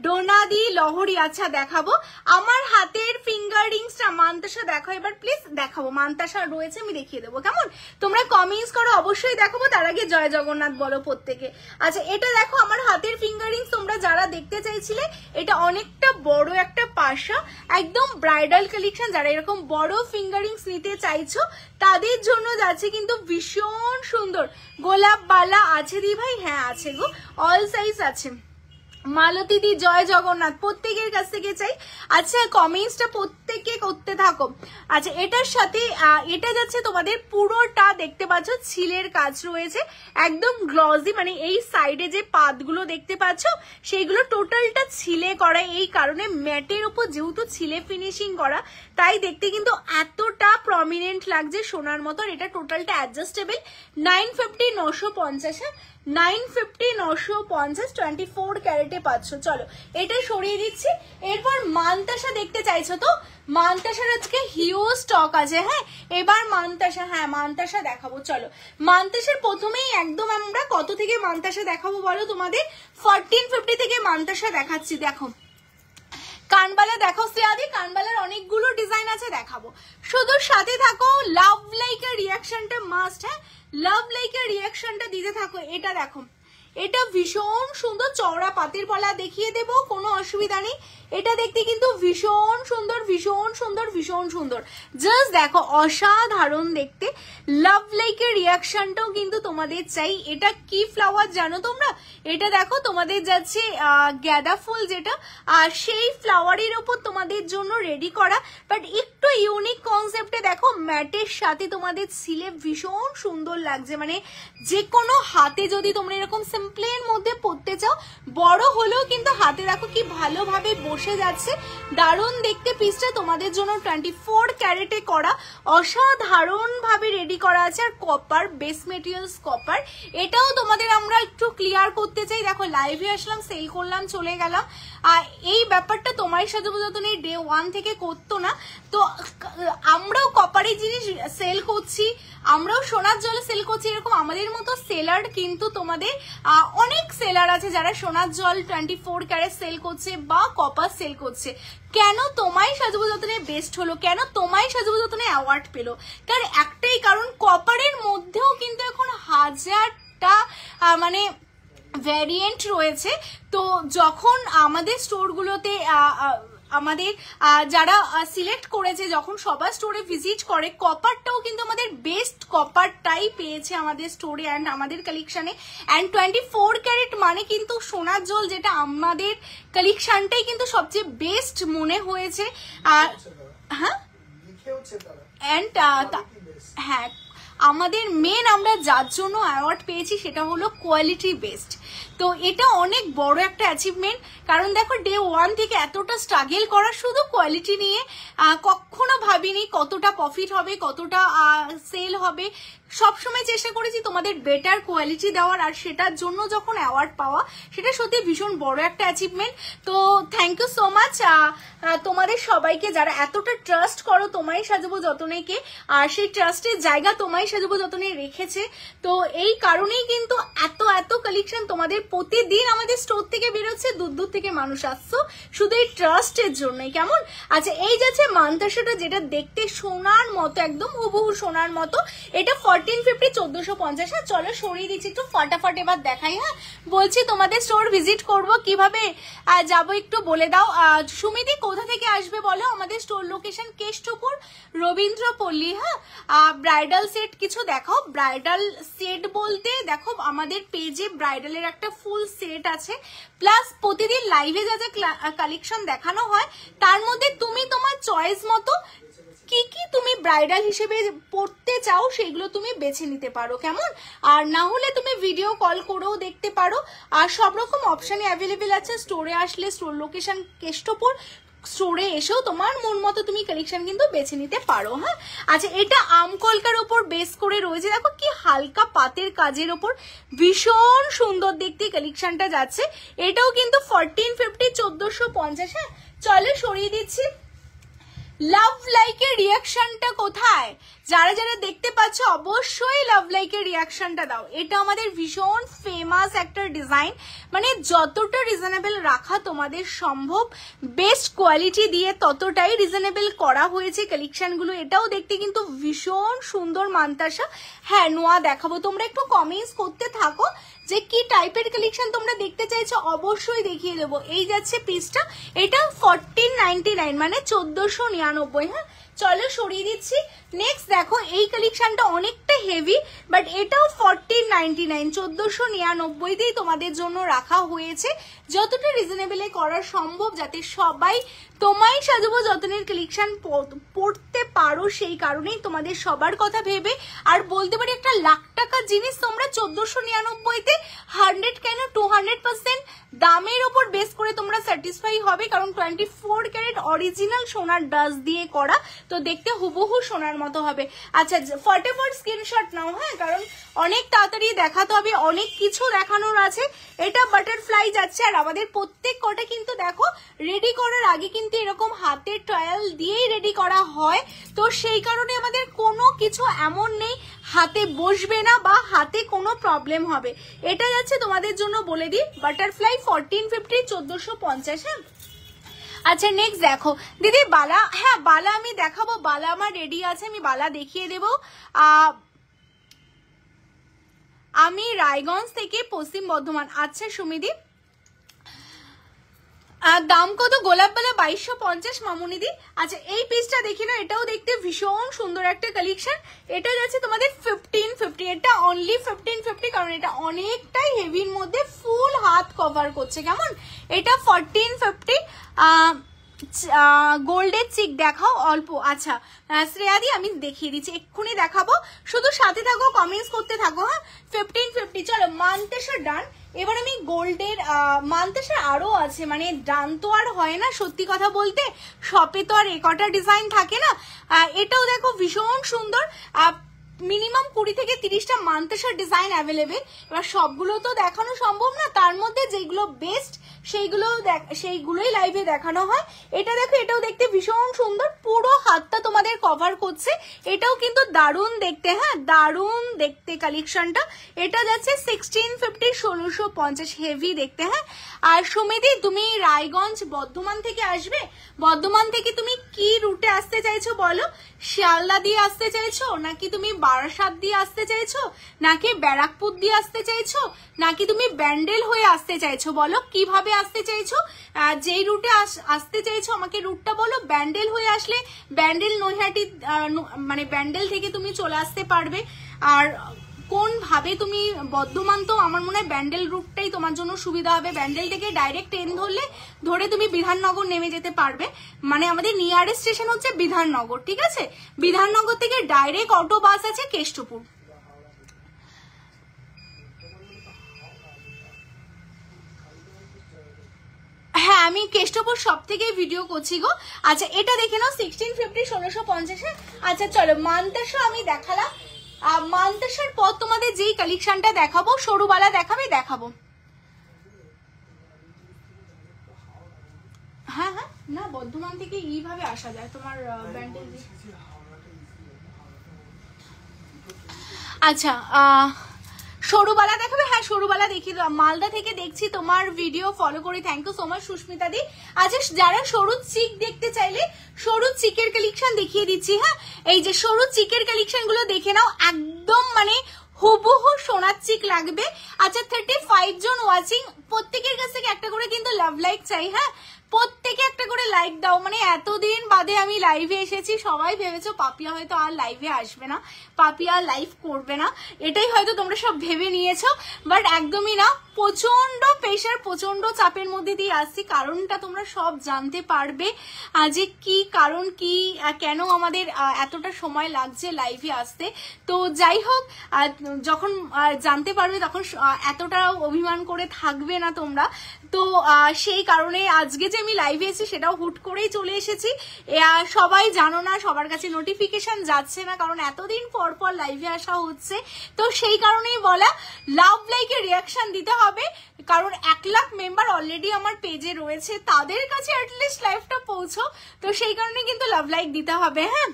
ডোনা দি, লহরি। আচ্ছা দেখাবো আমার হাতের ফিঙ্গার রিংসটা, মান্তাসা দেখো এবার প্লিজ, দেখাবো মান্তাসা রয়েছে আমি দেখিয়ে দেবো, কেমন? তোমরা কমেন্টস করো, অবশ্যই দেখাবো, তার আগে জয় জগন্নাথ বলো প্রত্যেকে। আচ্ছা এটা দেখো আমার হাতের ফিঙ্গার রিংস, তোমরা যারা দেখতে চাইছিলে, এটা অনেকটা বড় একটা পাশা, একদম ব্রাইডাল কালেকশন, যারা এরকম বড় ফিঙ্গার রিংস নিতে চাইছো তাদের জন্য যাচ্ছে কিন্তু ভীষণ সুন্দর। গোলাপ বালা আছে দি ভাই? হ্যাঁ আছে গো, অল সাইজ আছে। মালতী দি জয় জগন্নাথ, প্রত্যেকের কাছ থেকে চাই। আচ্ছা কমেন্টসটা প্রত্যেকে করতে থাকো। আচ্ছা এটার সাথে এটা যাচ্ছে তোমাদের পুরোটা দেখতে পাচ্ছ ছিলের কাজ রয়েছে, একদম গ্লসি, মানে এই সাইডে যে পাতগুলো দেখতে পাচ্ছ সেইগুলো টোটালটা ছিলে করা, এই কারণে ম্যাটের উপর যেহেতু ছিলে ফিনিশিং করা, তাই দেখতে কিন্তু এতটা প্রমিনেন্ট লাগছে সোনার মতন। এটা টোটালটা অ্যাডজাস্টেবল, 950 950। 950 950 24 ক্যারেটে পাচ্ছ। চলো এটা সরিয়ে দিচ্ছি। এরপর মান্তাসা দেখতে চাইছো তো, মান্তাসার আজকে হিউজ স্টক আছে। হ্যাঁ এবার মান্তাসা, হ্যাঁ মান্তাসা দেখাবো। চলো মান্তাসার প্রথমেই একদম আমরা কত থেকে মান্তাসা দেখাবো বলো তোমাদের, 1450 থেকে মান্তাসা দেখাচ্ছি। দেখো কানবালা দেখো শ্রেয়াদি, কানবালার অনেকগুলো ডিজাইন আছে, দেখাবো, শুধু সাথে থাকো। লাভ লাইকের রিয়াকশনটা মাস্ট। হ্যাঁ লাভ লাইকের রিয়াকশনটা দিতে থাকো। এটা দেখো, এটা ভীষণ সুন্দর চওড়া পাতের পলা, দেখিয়ে দেব, কোনো অসুবিধা নেই। এটা দেখতে কিন্তু ভীষণ সুন্দর, ভীষণ সুন্দর, ভীষণ সুন্দর। জাস্ট দেখো অসাধারণ দেখতে। লাভ লাইকের রিয়াকশনটাও কিন্তু তোমাদের চাই। এটা কি ফ্লাওয়ার জানো তোমরা? এটা দেখো তোমাদের যাচ্ছে গাঁদা ফুল, যেটা আর সেই ফ্লাওয়ারের ওপর তোমাদের জন্য রেডি করা, বাট একটু ইউনিক কনসেপ্টে। দেখো ম্যাটের সাথে তোমাদের সিলে ভীষণ সুন্দর লাগছে, মানে যে কোনো হাতে যদি তোমরা এরকম সিম্পলের মধ্যে পরতে চাও, বড় হলেও কিন্তু হাতে দেখো কি ভালোভাবে বসে যাচ্ছে। দারুণ দেখতে পিসটা তোমাদের জন্য 24 ক্যারেটে করা, অসাধারণ ভাবে রেডি করা আছে। আর কপার, বেস মেটেরিয়ালস কপার, এটাও তোমাদের আমরা একটু ক্লিয়ার করতে চাই। দেখো লাইভে আসলাম, সেল করলাম, চলে গেলাম। আর এই ব্যাপারটা তোমার সাজাবো যতন ডে 1 থেকে করতো না, তো আমরাও কপারের জিনিস সেল করছি, আমরাও সোনার জলে সেল করছি। এরকম আমাদের মতো সেলার কিন্তু তোমাদের অনেক সেলার আছে যারা সোনার জল 24 ক্যারেট সেল করছে বা কপার সেল করছে। কেন তোমায় সাজাবো যতনে বেস্ট হলো, কেন তোমায় সাজাবো যতনে অ্যাওয়ার্ড পেলো? কারণ একটাই কারণ, কপারের মধ্যেও কিন্তু এখন হাজারটা মানে ভ্যারিয়েন্ট রয়েছে। তো যখন আমাদের স্টোরগুলোতে আমাদের যারা সিলেক্ট করেছে, যখন সবার স্টোরে ভিজিট করে, কপারটাও কিন্তু আমাদের বেস্ট কপারটাই পেয়েছে আমাদের স্টোরে অ্যান্ড আমাদের কালেকশনে। অ্যান্ড 24 ক্যারেট মানে কিন্তু সোনার জল, যেটা আমাদের কালেকশনটাই কিন্তু সবচেয়ে বেস্ট মনে হয়েছে। হ্যাঁ, অ্যান্ড হ্যাঁ, আমাদের মেন আমরা যার জন্য অ্যাওয়ার্ড পেয়েছি সেটা হলো কোয়ালিটি বেস্ট। তো এটা অনেক বড় একটা অ্যাচিভমেন্ট, কারণ দেখো ডে 1 থেকে এতটা স্ট্রাগল করা শুধু কোয়ালিটি নিয়ে, কখনো ভাবিনি কতটা প্রফিট হবে, কতটা সেল হবে। সবসময় চেষ্টা করেছি তোমাদের বেটার কোয়ালিটি দেওয়ার, আর সেটার জন্য যখন অ্যাওয়ার্ড পাওয়া, সেটা সত্যি ভীষণ বড় একটা অ্যাচিভমেন্ট। তো থ্যাংক ইউ সো মাচ তোমাদের সবাইকে যারা এতটা ট্রাস্ট করো তোমায় সাজাবো যতনেকে, আর সেই ট্রাস্টের জায়গা তোমায় সাজাবো যতনে রেখেছে। তো এই কারণেই কিন্তু এত এত কালেকশন তোমাদের প্রতিদিন আমাদের স্টোর থেকে বেরোচ্ছে, দূর দূর থেকে মানুষ আসছো শুধু এই ট্রাস্টের জন্যই। কেমন? আচ্ছা, এই যাচ্ছে মান্তাসাটা, যেটা দেখতে সোনার মতো, একদম হুবহু সোনার মতো। এটা 1450 1450। হ্যাঁ, চলো সরিয়ে দিচ্ছি একটু ফটাফট, এবার দেখাই। হ্যাঁ, বলছি তোমাদের স্টোর ভিজিট করব কিভাবে যাবো একটু বলে দাও। সুমিদি কোথা থেকে আসবে বলো? আমাদের স্টোর লোকেশন কেষ্টপুর, রবীন্দ্রপল্লী। হ্যাঁ, ব্রাইডাল সেট কিছু দেখাও। ব্রাইডাল সেট বলতে দেখো আমাদের পেজে ব্রাইডালের একটা ফুল সেট আছে, প্লাস প্রতিদিন লাইভে যা যা কালেকশন দেখানো হয় তার মধ্যে তুমি তোমার চয়েস মতো কি কি তুমি ব্রাইডাল হিসেবে পড়তে চাও সেগুলো তুমি বেছে নিতে পারো। কেমন? আর না হলে তুমি ভিডিও কল করেও দেখতে পারো, আর সব রকম অপশানে অ্যাভেলেবেল আছে। স্টোরে আসলে স্টোর লোকেশন কেষ্টপুর, স্টোরে এসেও তোমার মন মতো তুমি কালেকশন কিন্তু বেছে নিতে পারো। হ্যাঁ, আচ্ছা, এটা আমকলকার ওপর বেস করে রয়েছে। দেখো কি হালকা পাতের কাজের ওপর ভীষণ সুন্দর দেখতে কালেকশনটা যাচ্ছে। এটাও কিন্তু 1450 1450। হ্যাঁ, চলো সরিয়ে দিচ্ছি। লাভ লাইকের রিয়াকশনটা কোথায়? যারা যারা দেখতে পাচ্ছ অবশ্যই লাভ লাইকের রিয়াকশনটা দাও। এটা আমাদের ভীষণ ফেমাস একটা ডিজাইন, মানে যতটা রিজনেবল রাখা তোমাদের সম্ভব, বেস্ট কোয়ালিটি দিয়ে ততটাই রিজনেবল করা হয়েছে কালেকশনগুলো। এটাও দেখতে কিন্তু ভীষণ সুন্দর মান্তাসা। হ্যাঁ, নোয়া দেখাবো, তোমরা একটু কমেন্টস করতে থাকো যে কি টাইপের কালেকশন তোমরা দেখতে চাইছো, অবশ্যই দেখিয়ে দেবো। এই যাচ্ছে পিসটা, এটা 1499 মানে 1499। হ্যাঁ, চলো সরিয়ে দিচ্ছি। নেক্সট দেখো এই কালেকশনটা অনেকটা হেভি, বাট এটাও 1499 1499 দিয়েই তোমাদের জন্য রাখা হয়েছে, যতটা রিজনেবলে করা সম্ভব, যাতে সবাই তোমায় সাজাবো যতনের কালেকশন পড়তে পারো। সেই কারণেই তোমাদের সবার কথা ভেবে, আর বলতে পারি একটা লাখ টাকার জিনিস তোমরা 1499-তে 100 কেন 200% দামের উপর বেস করে তোমরা স্যাটিসফাই হবে, কারণ 24 ক্যারেট অরিজিনাল সোনার ডাস দিয়ে করা, তো দেখতে হুবহু সোনার মতো হবে। আচ্ছা, ফটাফট স্ক্রিনশট নাও। হ্যাঁ, কারণ অনেক তাড়াতাড়ি দেখাতে হবে, অনেক কিছু দেখানোর আছে। এটা বাটারফ্লাই যাচ্ছে, আর আমাদের প্রত্যেক কটা কিন্তু দেখো রেডি করার আগে কিন্তু এরকম হাতের ট্রায়াল দিয়েই রেডি করা হয়। তো সেই কারণে আমাদের কোনো কিছু এমন নেই হাতে বসবে না বা হাতে কোনো প্রবলেম হবে। এটা যাচ্ছে তোমাদের জন্য বলে দিই বাটারফ্লাই 1450 1450। হ্যাঁ, আচ্ছা, নেক্সট দেখো দিদি বালা। হ্যাঁ, বালা আমি দেখাবো, বালা আমার রেডি আছে, আমি বালা দেখিয়ে দেবো। আমি রায়গঞ্জ থেকে পশ্চিম বর্ধমান। আচ্ছা সুমিদি, দাম কত? গোলাপবালা 2250 মামুনিদি। আচ্ছা এই পিসটা দেখি না, এটাও দেখতে ভীষণ সুন্দর একটা কালেকশন। এটা যাচ্ছে তোমাদের 1550, এটা অনলি 1550, কারণ এটা অনেকটাই হেভির মধ্যে ফুল হাত কভার করছে। কেমন? এটা 1450। গোল্ডের চিক দেখাও অল্প। আচ্ছা শ্রেয়াদি আমি দেখিয়ে দিচ্ছি, এক্ষুনি দেখাবো, শুধু সাথে থাকো, কমেন্টস করতে থাকো। হ্যাঁ 1550। চলো মানতেশা ডান। এবার আমি গোল্ডের মানতেশার আরো আছে, মানে ডান তো আর হয় না, সত্যি কথা বলতে শপে তো আর একটা ডিজাইন থাকে না। এটাও দেখো ভীষণ সুন্দর, মিনিমাম 20 থেকে 30টা মানতেশার ডিজাইন অ্যাভেলেবেল। এবার সবগুলো তো দেখানো সম্ভব না, তার মধ্যে যেগুলো বেস্ট সেইগুলোই লাইভে দেখানো হয়। এটা দেখো, এটাও দেখতে ভীষণ সুন্দর, পুরো হাতটা তোমাদের কভার করছে। এটাও কিন্তু দারুণ দেখতে, হ্যাঁ দারুণ দেখতে কালেকশনটা। এটা যাচ্ছে 1650, 1650, হেভি দেখতে। হ্যাঁ আর সুমিদি তুমি রায়গঞ্জ বর্ধমান থেকে আসবে, বর্ধমান থেকে তুমি কি রুটে আসতে চাইছো বলো? শিয়ালদা দিয়ে আসতে চাইছো, নাকি তুমি বারাসাত দিয়ে আসতে চাইছো, নাকি ব্যারাকপুর দিয়ে আসতে চাইছো, নাকি তুমি ব্যান্ডেল হয়ে আসতে চাইছো? বলো কিভাবে আসতে চাইছো, যেই রুটে আসতে চাইছো আমাকে রুটটা বলো। ব্যান্ডেল হয়ে আসলে ব্যান্ডেল নৈহাটি, মানে ব্যান্ডেল থেকে তুমি চলে আসতে পারবে। আর কোন ভাবে তুমি বর্ধমান, তো আমার মনে হয় ব্যান্ডেল রুটটাই তোমার জন্য সুবিধা হবে। ব্যান্ডেল থেকে ডাইরেক্ট ট্রেন ধরে তুমি বিধাননগর নেমে যেতে পারবে, মানে আমাদের নিয়ারেস্ট স্টেশন হচ্ছে বিধাননগর, ঠিক আছে? বিধাননগর থেকে ডাইরেক্ট অটো বাস আছে কেষ্টপুর। হ্যাঁ আমি কেষ্টপুর সব থেকে ভিডিও করছি গো। আচ্ছা এটা দেখে নাও 1650, 1650। আচ্ছা চলো মানতেশা আমি দেখালাম, মানতেশার পর তোমাদের যেই কালেকশনটা দেখাবো, সরুবালা দেখাবো। হ্যাঁ হ্যাঁ না, বর্ধমান থেকে এইভাবে আসা যায় তোমার ব্যান্ডেল। আচ্ছা সরুবালা দেখাবে? হ্যাঁ সরুবালা দেখিয়ে দাও। মালদা থেকে দেখছি তোমার ভিডিও ফলো করি, thank you so much Susmita di. আচ্ছা যারা সরু চিক দেখতে চাইলে সরু চিকের কালেকশন দেখিয়ে দিচ্ছি। হ্যাঁ এই যে সরু চিকের কালেকশন গুলো দেখে নাও, একদম মানে হুবহু সোনার চিক লাগবে। আচ্ছা 35 জন ওয়াচিং, প্রত্যেকের কাছ থেকে একটা করে কিন্তু লাভ লাইক চাই। হ্যাঁ প্রত্যেকে একটা করে লাইক দাও। মানে এতদিন বাদে আমি লাইভে এসেছি, সবাই ভেবেছো পাপিয়া হয়তো আর লাইভে আসবে না, পাপিয়া লাইভ করবে না, এটাই হয়তো তোমরা সব ভেবে নিয়েছো, বাট একদমই না। প্রচন্ড প্রেশার, প্রচন্ড চাপের মধ্যে দিয়ে আসছি, কারণটা তোমরা সব জানতে পারবে যে কি কারণ, কি কেন আমাদের এতটা সময় লাগছে লাইভে আসতে। তো যাই হোক যখন জানতে পারবে তখন এতটা অভিমান করে থাকবে না তোমরা। তো সেই কারণে আজকে যে আমি লাইভে এসেছি সেটাও হুট করেই চলে এসেছি। সবাই জানো না, সবার কাছে নোটিফিকেশন যাচ্ছে না, কারণ এতদিন পর পর লাইভে আসা হচ্ছে। তো সেই কারণেই বলা, লাভ লাইকের রিয়াকশন দিতে হবে, কারণ 1 লাখ মেম্বার অলরেডি আমার পেজে রয়েছে, তাদের কাছে অ্যাটলিস্ট লাইভটা পৌঁছো। তো সেই কারণে কিন্তু লাভ লাইক দিতে হবে। হ্যাঁ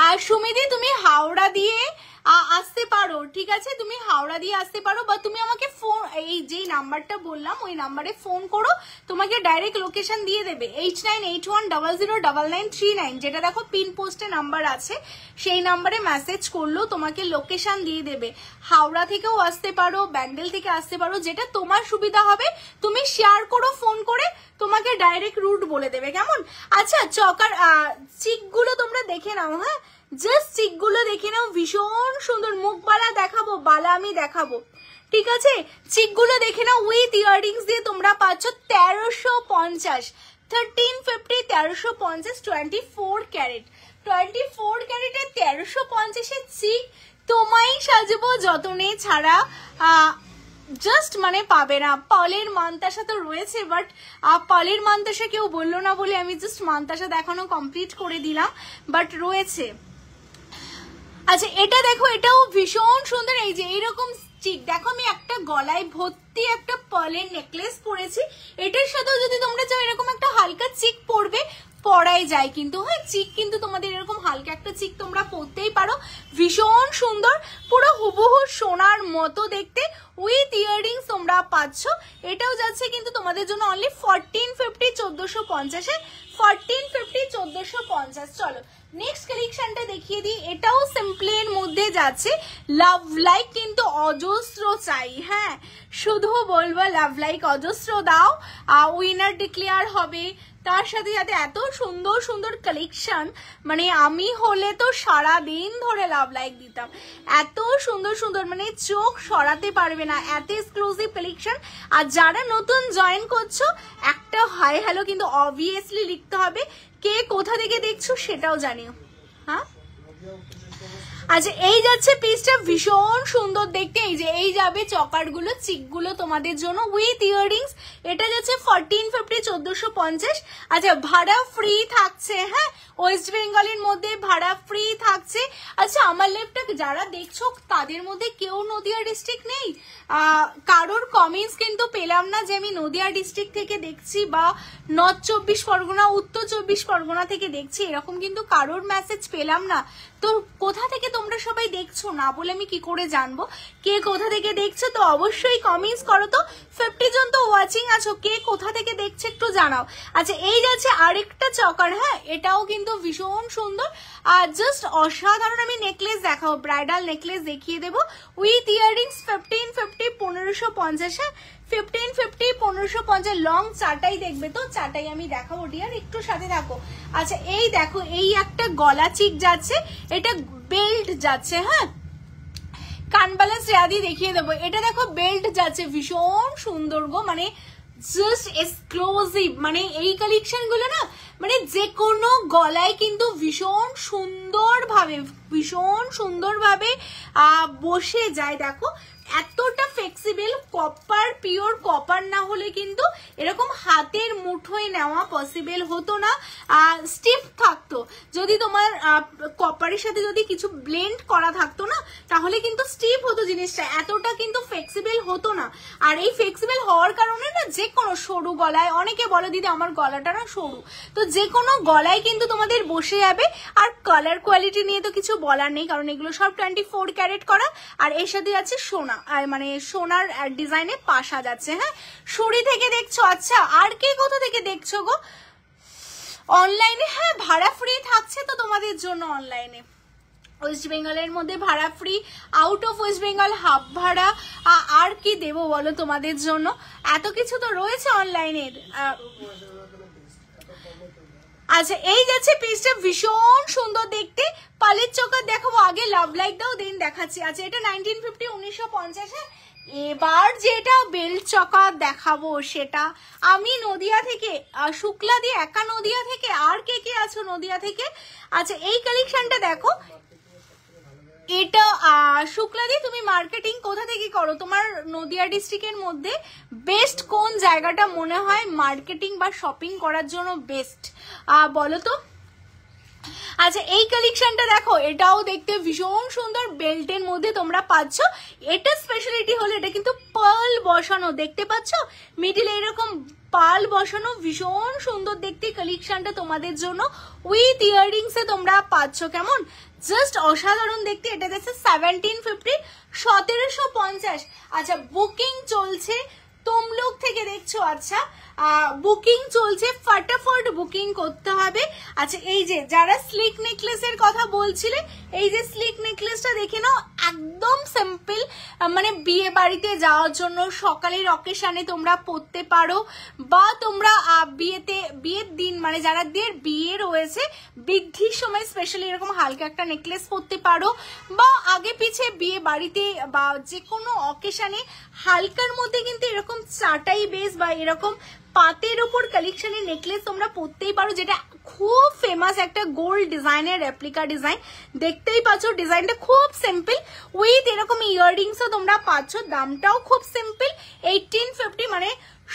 আর সুমিদি তুমি হাওড়া দিয়ে আসতে পারো, ঠিক আছে? তুমি হাওড়া দিয়ে আসতে পারো, বা তুমি আমাকে ফোন, এই যেই নাম্বারটা বললাম ওই নাম্বারে ফোন করো, তোমাকে ডাইরেক্ট লোকেশন দিয়ে দেবে। 8981009939, যেটা দেখো পিন পোস্টে নাম্বার আছে, সেই নাম্বারে মেসেজ করলেও তোমাকে লোকেশন দিয়ে দেবে। হাওড়া থেকেও আসতে পারো, ব্যান্ডেল থেকে আসতে পারো, যেটা তোমার সুবিধা হবে তুমি শেয়ার করো ফোন করে, তোমাকে ডাইরেক্ট রুট বলে দেবে। কেমন? আচ্ছা চকার চিকগুলো তোমরা দেখে নাও। হ্যাঁ জাস্ট চিকগুলো দেখে নাও, ভীষণ সুন্দর। মুখবালা দেখাবো, বালা আমি দেখাবো, ঠিক আছে? চিকগুলো দেখে নাও, উইথ ইয়াররিংস দিয়ে তোমরা পাচ্ছ 1350, 1350, 1350, 24 ক্যারেট, 24 ক্যারেটের 1350-এর চিক তোমায় সাজবো যতনে ছাড়া জাস্ট মানে পাবে না। পলের মানতাসা তো রয়েছে, বাট পলের মানতাসা কেউ বললো না বলে আমি জাস্ট মানতাসা দেখানো কমপ্লিট করে দিলাম, বাট রয়েছে। আচ্ছা এটা দেখো, এটাও ভীষণ সুন্দর। এই যে এইরকম চিক দেখো, আমি একটা গলায় ভর্তি একটা পার্লের নেকলেস পরেছি, এটার সাথেও যদি তোমরা চাও এরকম একটা হালকা চিক পরবে, পরাই যায় কিন্তু। হ্যাঁ চিক কিন্তু তোমাদের এরকম হালকা একটা চিক তোমরা পরতেই পারো, ভীষণ সুন্দর, পুরো হুবহু সোনার মতো দেখতে, উইথ ইয়াররিংস তোমরা পাচ্ছ। এটাও যাচ্ছে কিন্তু তোমাদের জন্য অনলি 1450, 1450, 1450, 1450। চলো নেক্সট কালেকশনটা দেখিয়ে দিই, এটাও সিম্পলের মধ্যে যাচ্ছে। লাভ লাইক কিন্তু অজস্র চাই, হ্যাঁ শুধু বলবো লাভ লাইক অজস্র দাও, উইনার ডিক্লেয়ার হবে। তার সাথে সাথে এত সুন্দর সুন্দর কালেকশন, মানে আমি হলে তো সারা দিন ধরে লাভ লাইক দিতাম। এত সুন্দর সুন্দর, মানে চোখ সরাতে পারবে না, এত এক্সক্লুসিভ কালেকশন। আর যারা নতুন জয়েন করছো একটা হাই হ্যালো কিন্তু অবভিয়াসলি লিখতে হবে, কে কোথা থেকে দেখছো সেটাও জানিও। হ্যাঁ আচ্ছা, এই যাচ্ছে পিসটা ভীষণ সুন্দর দেখতে। এই যে এই যাবে চকার গুলো, চিক গুলো তোমাদের জন্য উইথ ইয়াররিংস। এটা যাচ্ছে 1450, 1450। আচ্ছা ভাড়া ফ্রি থাকছে, হ্যাঁ ওয়েস্ট বেঙ্গলের মধ্যে ভাড়া ফ্রি থাকছে। আচ্ছা আমার লেপটা যারা দেখছো তাদের মধ্যে কেউ নদিয়া ডিস্ট্রিক্ট নেই? কারোর কমেন্টস কিন্তু পেলাম না যে আমি নদিয়া ডিস্ট্রিক্ট থেকে দেখছি বা নর্থ 24 পরগনা, উত্তর 24 পরগনা থেকে দেখছি, এরকম কিন্তু কারোর মেসেজ পেলাম না। তো কোথা থেকে তোমরা সবাই দেখছো না বলে আমি কি করে জানবো কে কোথা থেকে দেখছো? তো অবশ্যই কমেন্টস করো। তো 50 জন তো ওয়াচিং আছো, কে কোথা থেকে দেখছে একটু জানাও। আচ্ছা এই যাচ্ছে আরেকটা চকার, হ্যাঁ এটাও কিন্তু ভীষণ সুন্দর আর জাস্ট অসাধারণ। আমি নেকলেস দেখাবো, ব্রাইডাল নেকলেস দেখিয়ে দেবো উইথ ইয়াররিংস। 1550, 1550, হ্যাঁ 1550, 1550 লং চাটাই দেখবে তো, চাটাই আমি দেখাবো ডিয়ার, একটু সাথে থাকো। আচ্ছা এই দেখো এই একটা গলা চিক যাচ্ছে, এটা বেল্ট যাচ্ছে, হ্যাঁ কান ব্যালেন্স রেয়াদি দেখিয়ে দেবো। এটা দেখো বেল্ট যাচ্ছে, ভীষণ সুন্দর গো, মানে জাস্ট এক্সক্লুসিভ। মানে এই কালেকশন গুলো না মানে যে কোনো গলায় কিন্তু ভীষণ সুন্দরভাবে বসে যায়। দেখো এতটা ফ্লেক্সিবল, কপার পিওর কপার না হলে কিন্তু এরকম হাতের মুঠোয় নেওয়া পসিবল হতো না, স্টিফ থাকতো। যদি তোমার কপারের সাথে যদি কিছু ব্লেন্ড করা থাকতো না তাহলে কিন্তু স্টিফ হতো জিনিসটা, এতটা কিন্তু ফ্লেক্সিবল হতো না। আর এই ফ্লেক্সিবল হওয়ার কারণে না যে কোনো সরু গলায়, অনেকে বলে দিদি আমার গলাটা না সরু, তো যে কোনো গলায় কিন্তু তোমাদের বসে যাবে। আর কালার কোয়ালিটি নিয়ে তো কিছু বলার নেই, কারণ এগুলো সব 24 ক্যারেট করা। আর এর সাথে আছে সোনা, মানে সোনার ডিজাইনে পাশা যাচ্ছে, হ্যাঁ সুরি থেকে দেখছো। আচ্ছা আর কে কোথা থেকে দেখছো গো? অনলাইনে, হ্যাঁ ভাড়া ফ্রি থাকছে তো তোমাদের জন্য অনলাইনে। ওয়েস্ট বেঙ্গলের মধ্যে ভাড়া free, out of West Bengal half ভাড়া। আর কি দেবো বলো তোমাদের জন্য, এত কিছু তো রয়েছে অনলাইনের। আচ্ছা এই যাচ্ছে পিসটা ভীষণ সুন্দর দেখতে, পালের চোকার দেখাবো, আগে লাভ লাইক দাও দেন দেখাচ্ছি। আচ্ছা এটা 1950, 1950। এবার যেটা বেল্ট চকা দেখাবো সেটা আমি নদিয়া থেকে, শুক্লা দিয়ে একা নদিয়া থেকে, আর কে কে আছো নদিয়া থেকে? আচ্ছা এই কালেকশনটা দেখো, এটা শুক্লা দিয়ে তুমি মার্কেটিং কোথা থেকে করো? তোমার নদিয়া ডিস্ট্রিক্টের মধ্যে বেস্ট কোন জায়গাটা মনে হয় মার্কেটিং বা শপিং করার জন্য বেস্ট বলো তো? আচ্ছা এই কালেকশনটা দেখো, এটাও দেখতে ভীষণ সুন্দর, বেল্টের মধ্যে তোমরা পাচ্ছ। এটা স্পেশালিটি হলো এটা কিন্তু পার্ল বসানো, দেখতে পাচ্ছ মিডিলে এরকম পার্ল বসানো, ভীষণ সুন্দর দেখতে কালেকশনটা তোমাদের জন্য উইথ ইয়াররিংস এ তোমরা পাচ্ছ। কেমন জাস্ট অসাধারণ দেখতে। এটা দেখছে 1750, 1750। আচ্ছা বুকিং চলছে, তমলুক থেকে দেখছো, আচ্ছা বুকিং চলছে, ফটাফট বুকিং করতে হবে। আচ্ছা এই যে যারা স্লিক নেকলেসের কথা বলছিলে, এই যে স্লিক নেকলেসটা দেখে নাও, একদম সিম্পল, মানে বিয়ে বাড়িতে যাওয়ার জন্য সকালের অকেশনে তোমরা পরতে পারো, বা তোমরা বিয়ের দিন মানে যারাদের বিয়ে রয়েছে বৃদ্ধির সময় স্পেশালি এরকম হালকা একটা নেকলেস পরতে পারো, বা আগে পিছে বিয়ে বাড়িতে বা যে কোনো অকেশনে হালকার মধ্যে কিন্তু এরকম চাটাই বেস বা এরকম পাতের উপর কালেকশনের নেকলেস তোমরা পরতেই পারো, যেটা খুব ফেমাস একটা গোল্ড ডিজাইনের রেপ্লিকা ডিজাইন। দেখতেই পাচ্ছ ডিজাইনটা খুব সিম্পল, উইথ এরকম ইয়াররিংসও তোমরা পাচ্ছ। দামটাও খুব সিম্পল, 1850, মানে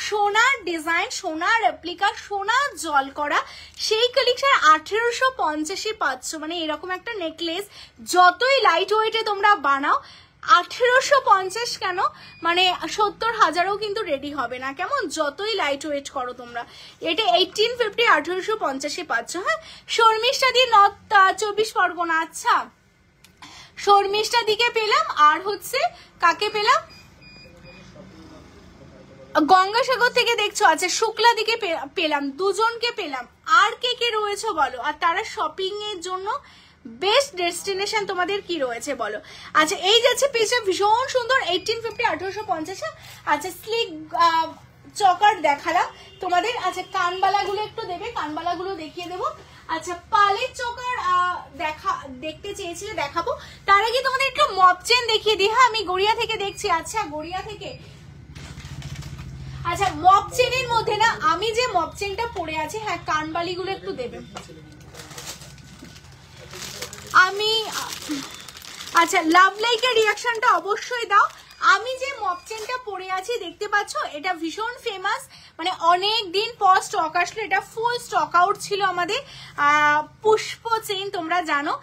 সোনার ডিজাইন, সোনার রেপ্লিকা, সোনা জল করা সেই কালেকশন 1850 পাচ্ছ। মানে এরকম একটা নেকলেস যতই লাইট ওয়েটে তোমরা বানাও 1850 কেন, মানে 70,000ও কিন্তু রেডি হবে না, কেমন যতই লাইট ওয়েট করো তোমরা। এটা 1850, 1850 পাচ্ছ। হ্যাঁ শর্মিষ্ঠা দিয়ে নর্থ 24 পরগনা। আচ্ছা শর্মিষ্ঠা দিকে পেলাম, আর হচ্ছে কাকে পেলাম? গঙ্গাসাগর থেকে দেখছো, আচ্ছা শুক্লা দিকে পেলাম, দুজনকে পেলাম, আর কে কে রয়েছে বলো, আর তারা শপিং এর জন্য বেস্ট ডেস্টিনেশন তোমাদের কি রয়েছে বলো। আচ্ছা এই যাচ্ছে পিসটা ভীষণ সুন্দর 1850 1850। আচ্ছা স্লিক চকার দেখালাম তোমাদের। আচ্ছা কানবালাগুলো একটু দেবে, কানবালাগুলো দেখিয়ে দেবো। আচ্ছা পালের চকার দেখতে চেয়েছিলে, দেখাবো। তার আগে তোমাদের একটু মপ চেন দেখিয়ে দিই। হ্যাঁ আমি গড়িয়া থেকে দেখছি। আচ্ছা গড়িয়া থেকে, আচ্ছা মপ চেনের মধ্যে না আমি যে মপ চেনটা পরে আছি, হ্যাঁ কানবালিগুলো একটু দেবে আমি। আচ্ছা লাভ লাইকের রিয়াকশনটা অবশ্যই দাও। আমি যে মপ চেনটা পরে আছি দেখতে পাচ্ছ, এটা ভীষণ ফেমাস, মানে অনেক দিন পর স্টক আসলো, এটা ফুল স্টক আউট ছিল আমাদের। পুষ্প চেন তোমরা জানো,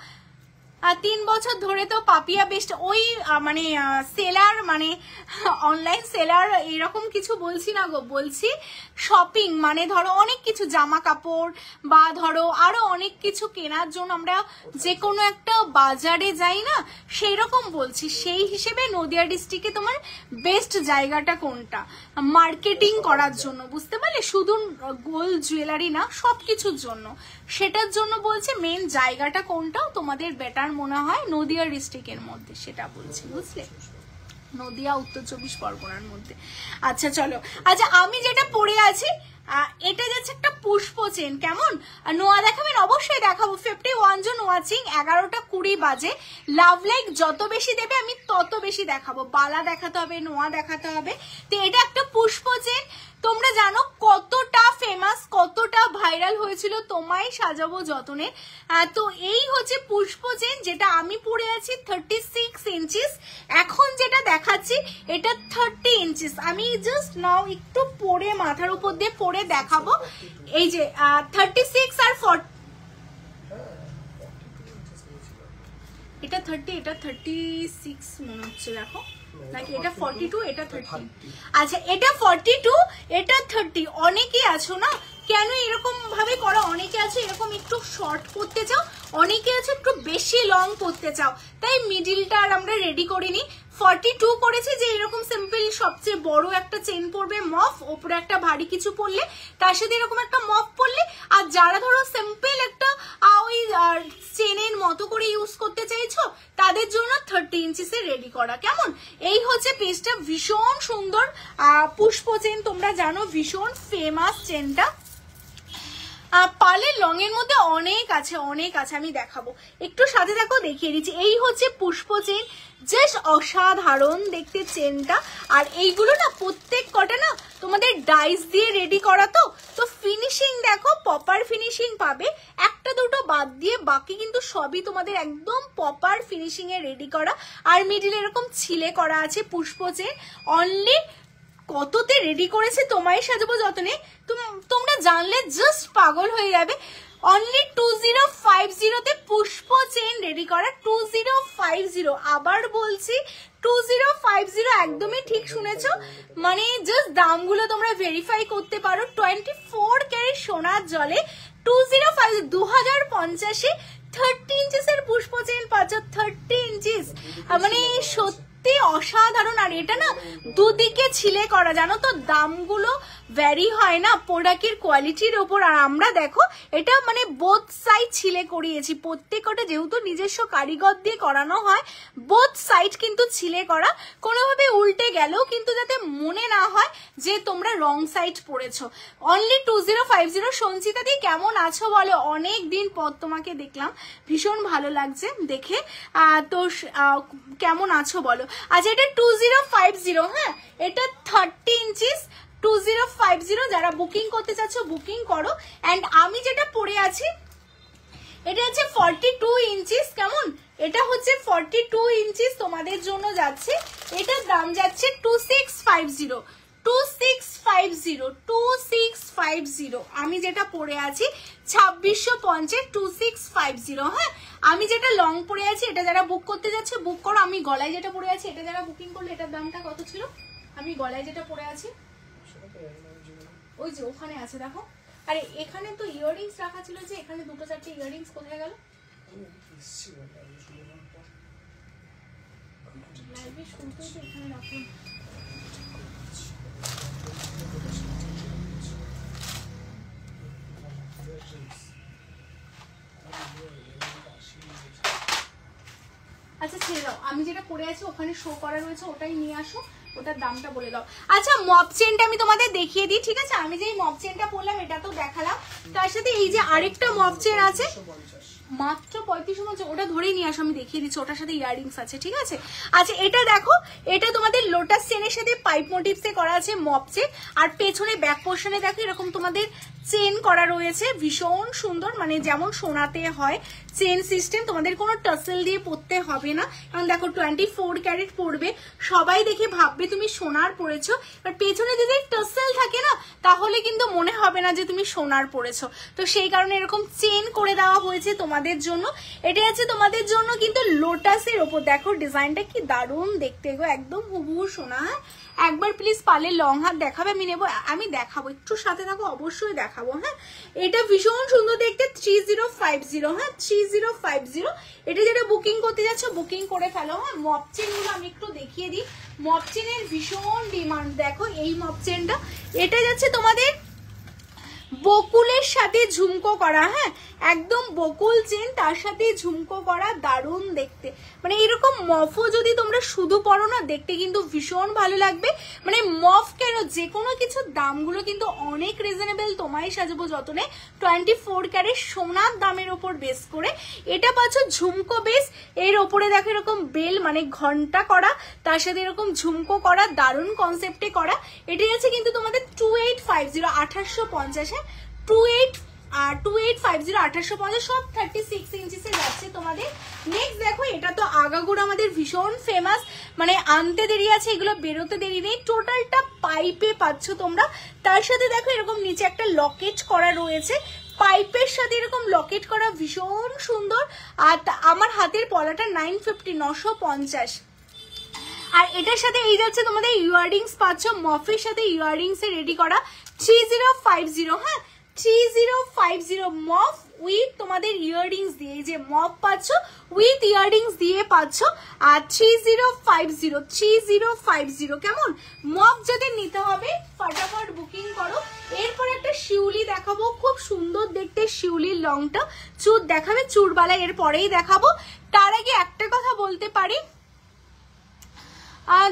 3 বছর ধরে তো পাপিয়া বেস্ট ওই মানে সেলার, মানে অনলাইন সেলার এরকম কিছু বলছি না গো, বলছি শপিং, মানে ধরো অনেক কিছু জামা কাপড় বা ধরো আরো অনেক কিছু কেনার জন্য আমরা যে কোনো একটা বাজারে যাই না, সেই রকম বলছি। সেই হিসেবে নদিয়া ডিস্ট্রিক্টে তোমার বেস্ট জায়গাটা কোনটা মার্কেটিং করার জন্য, বুঝতে পারলে, শুধু গোল্ড জুয়েলারি না সবকিছুর জন্য, সেটার জন্য বলছি মেন জায়গাটা কোনটা তোমাদের বেটার মনে হয় নদিয়া ডিস্ট্রিক্টের মধ্যে, সেটা বলছি, বুঝলে, নদিয়া উত্তর 24 পরগনার মধ্যে। আচ্ছা চলো, আচ্ছা আমি যেটা পরে আছি এটা যাচ্ছে একটা পুষ্প চেন, কেমন নোয়া দেখাবেন? অবশ্যই দেখাবো। 51 জন ওয়াচিং, 11টা 20 বাজে। লাভ লাইক যত বেশি দেবে আমি তত বেশি দেখাবো, বালা দেখাতে হবে, নোয়া দেখাতে হবে। তো এটা একটা পুষ্প চেন, তোমরা জানো কতটা ফেমাস, কতটা ভাইরাল হয়েছিল তোমায় সাজাবো যতনে। তো এই হচ্ছে পুষ্প চেন, যেটা আমি পরে আছি 36 ইঞ্চিস। এখন যেটা দেখাচ্ছি এটা 30 ইঞ্চিস। আমি জাস্ট নাও একটু পরে মাথার উপর দিয়ে পরে দেখাবো। এই যে 36 আর 40, এটা 30 এটা 36 মনে হচ্ছে, দেখো নাকি এটা 42 এটা 30। আচ্ছা এটা 42 এটা 30। অনেকেই আছো না কেন এরকম ভাবে করো, অনেকে আছে এরকম একটু শর্ট করতে চাও, অনেকে আছে একটু বেশি লং করতে চাও, তাই মিডিলটা আর আমরা রেডি করিনি। 42 করেছি যে এরকম সিম্পল সবচেয়ে বড় একটা চেন পরবে মফ, ওপরে একটা ভারী কিছু পরলে, তার সাথে এরকম একটা মফ পরলে। আর যারা ধরো সিম্পল একটা ওই চেনের মতো করে ইউজ করতে চাইছো তাদের জন্য 30 ইঞ্চিসে রেডি করা, কেমন? এই হচ্ছে পিসটা, ভীষণ সুন্দর পুষ্প চেন, তোমরা জানো ভীষণ ফেমাস চেনটা। পার্লের লং এর মধ্যে অনেক আছে, অনেক আছে, আমি দেখাবো, একটু সাথে দেখো দেখিয়ে দিচ্ছি। এই হচ্ছে পুষ্প চেন, জাস্ট অসাধারণ দেখতে চেনটা। আর এইগুলো না প্রত্যেক কটা না তোমাদের ডাইস দিয়ে রেডি করা, তো ফিনিশিং দেখো প্রপার ফিনিশিং পাবে, একটা দুটো বাদ দিয়ে বাকি কিন্তু সবই তোমাদের একদম প্রপার ফিনিশিং এ রেডি করা। আর মিডিল এরকম ছিলে করা আছে পুষ্প চেন। অনলি কততে রেডি করেছে তোমায় সাজাবো যতনে, তোমরা জানলে জাস্ট পাগল হয়ে যাবে। অনলি 2050 তে পুষ্প চেন রেডি করা, 2050। আবার বলছি 2050, একদমই ঠিক শুনেছো, মানে জাস্ট দামগুলো তোমরা ভেরিফাই করতে পারো। 24 ক্যারেট সোনার জলে 2050 2050 30 ইঞ্চিসের পুষ্প চেন পাচ্ছ, 30 ইঞ্চিস, মানে সত্যি অসাধারণ। আর এটা না দুদিকে ছিলে করা, জানো তো দামগুলো ভ্যারি হয় না প্রোডাক্টের কোয়ালিটির ওপর। আর আমরা দেখো এটা মানে বোথ সাইড ছিলে করিয়েছি, প্রত্যেকটা যেহেতু নিজস্ব কারিগর দিয়ে করানো হয়, বোথ সাইড কিন্তু ছিলে করা, কোনোভাবে উল্টে গেলেও কিন্তু যাতে মনে না হয় যে তোমরা রং সাইড পড়েছো। অনলি 2050। সঞ্চিতা দি কেমন আছো বলো, অনেক দিন পর তোমাকে দেখলাম, ভীষণ ভালো লাগছে দেখে। তো কেমন আছো বলো। আচ্ছা এটা 2050, হ্যাঁ এটা 30 ইঞ্চিস 2050। যারা বুকিং করতে চাচ্ছ বুকিং করো। অ্যান্ড আমি যেটা পরে আছি এটা হচ্ছে 42 ইঞ্চিস, কেমন? এটা হচ্ছে 42 ইঞ্চিস তোমাদের জন্য যাচ্ছে, এটার দাম যাচ্ছে 2650 2650 2650। আমি যেটা পরে আছি 2650 2650। হ্যাঁ আমি যেটা লং পরে আছি এটা যারা বুক করতে যাচ্ছে বুক করো। আমি গলায় যেটা পরে আছি এটা যারা বুকিং করলে এটার দামটা কত ছিল, আমি গলায় যেটা পরে আছি ওই যে ওখানে আছে দেখো। আরে এখানে তো ইয়াররিংস রাখা ছিল, যে এখানে দুটো চারটে ইয়াররিংস কোথায় গেল? লাইভে শুনতে তো এখানে রাখুন। আচ্ছা ছেড়ে দাও, আমি যেটা পরে আছি ওখানে শো করা রয়েছে, ওটাই নিয়ে আসো, ওটার দামটা বলে দাও। আচ্ছা মপ চেনটা আমি তোমাদের দেখিয়ে দিই, ঠিক আছে? আমি যেই মপ চেনটা পরলাম এটা তো দেখালাম, তার সাথে এই যে আরেকটা মপ চেন আছে মাত্র 35 ওটা ধরেই নিয়ে আসো, আমি দেখিয়ে দিচ্ছি, ওটার সাথে ইয়াররিংস আছে, ঠিক আছে? আচ্ছা এটা দেখো, এটা তোমাদের লোটাস চেনের সাথে পাইপ মোটিভসে করা আছে মপ চেন, আর পেছনে ব্যাক পোর্শনে দেখো এরকম তোমাদের চেন করা রয়েছে, ভীষণ সুন্দর, মানে যেমন সোনাতে হয় চেন সিস্টেম, তোমাদের কোনো টাসেল দিয়ে পরতে হবে না। কারণ দেখো 24 ক্যারেট পরবে, সবাই দেখে ভাববে তুমি সোনার পরেছো, আর পেছনে যদি টাসেল থাকে না তাহলে কিন্তু মনে হবে না যে তুমি সোনার পরেছো, তো সেই কারণে এরকম চেন করে দেওয়া হয়েছে তোমাদের জন্য। এটা আছে তোমাদের জন্য কিন্তু লোটাসের ওপর, দেখো ডিজাইনটা কি দারুণ দেখতে গো, একদম হুবহু সোনা। হ্যাঁ একবার প্লিজ পারলে লং হাত দেখাবে, আমি নেবো, আমি দেখাবো, একটু সাথে থাকো, অবশ্যই দেখাবো। হ্যাঁ এটা ভীষণ সুন্দর দেখতে, 3050, হ্যাঁ 3050, এটা যেটা বুকিং করতে যাচ্ছ বুকিং করে ফেলো। হ্যাঁ মপ চেনগুলো আমি একটু দেখিয়ে দিই, মপ চেনের ভীষণ ডিমান্ড, দেখো এই মপ চেনটা, এটা যাচ্ছে তোমাদের বকুলের সাথে ঝুমকো করা, হ্যাঁ একদম বকুল চেন তার সাথে ঝুমকো করা, দারুণ দেখতে, মানে এরকম মফও যদি তোমরা শুধু পরো না দেখতে কিন্তু ভীষণ ভালো লাগবে। মানে মফ কেন, যে কোনো কিছুর দামগুলো কিন্তু অনেক রিজনেবল, তোমায় সাজাবো যতনে 24 ক্যারেট সোনার দামের ওপর বেস করে। এটা পাচ্ছ ঝুমকো বেস, এর ওপরে দেখো এরকম বেল মানে ঘন্টা করা, তার সাথে এরকম ঝুমকো করা, দারুণ কনসেপ্টে করা। এটি আছে কিন্তু তোমাদের 2850, 1850, 2850, 1850, সব 36 ইঞ্চিসে যাচ্ছে তোমাদের। নেক্সট দেখো, এটা তো আগাগোড়া আমাদের ভীষণ ফেমাস, মানে আনতে দেরি আছে, এগুলো বেরোতে দেরি নেই, টোটালটা পাইপে পাচ্ছ তোমরা। তার সাথে দেখো এরকম নিচে একটা লকেট করা রয়েছে, পাইপের সাথে এরকম লকেট করা, ভীষণ সুন্দর। আর আমার হাতের পলাটা 950, 950। আর এটার সাথে এই যাচ্ছে তোমাদের ইয়াররিংস পাচ্ছ, মফের সাথে ইয়াররিংস এ রেডি করা 3050। হ্যাঁ 3050 মফ উইথ তোমাদের ইয়াররিংস দিয়ে, এই যে মফ পাচ্ছ উইথ ইয়াররিংস দিয়ে পাচ্ছ। আর 3050 কেমন? মফ যাদের নিতে হবে ফটাফট বুকিং করো। এরপর একটা শিউলি দেখাবো, খুব সুন্দর দেখতে শিউলির লংটা, চুর দেখাবে চুরবালা এর পরেই দেখাবো। তার আগে একটা কথা বলতে পারি,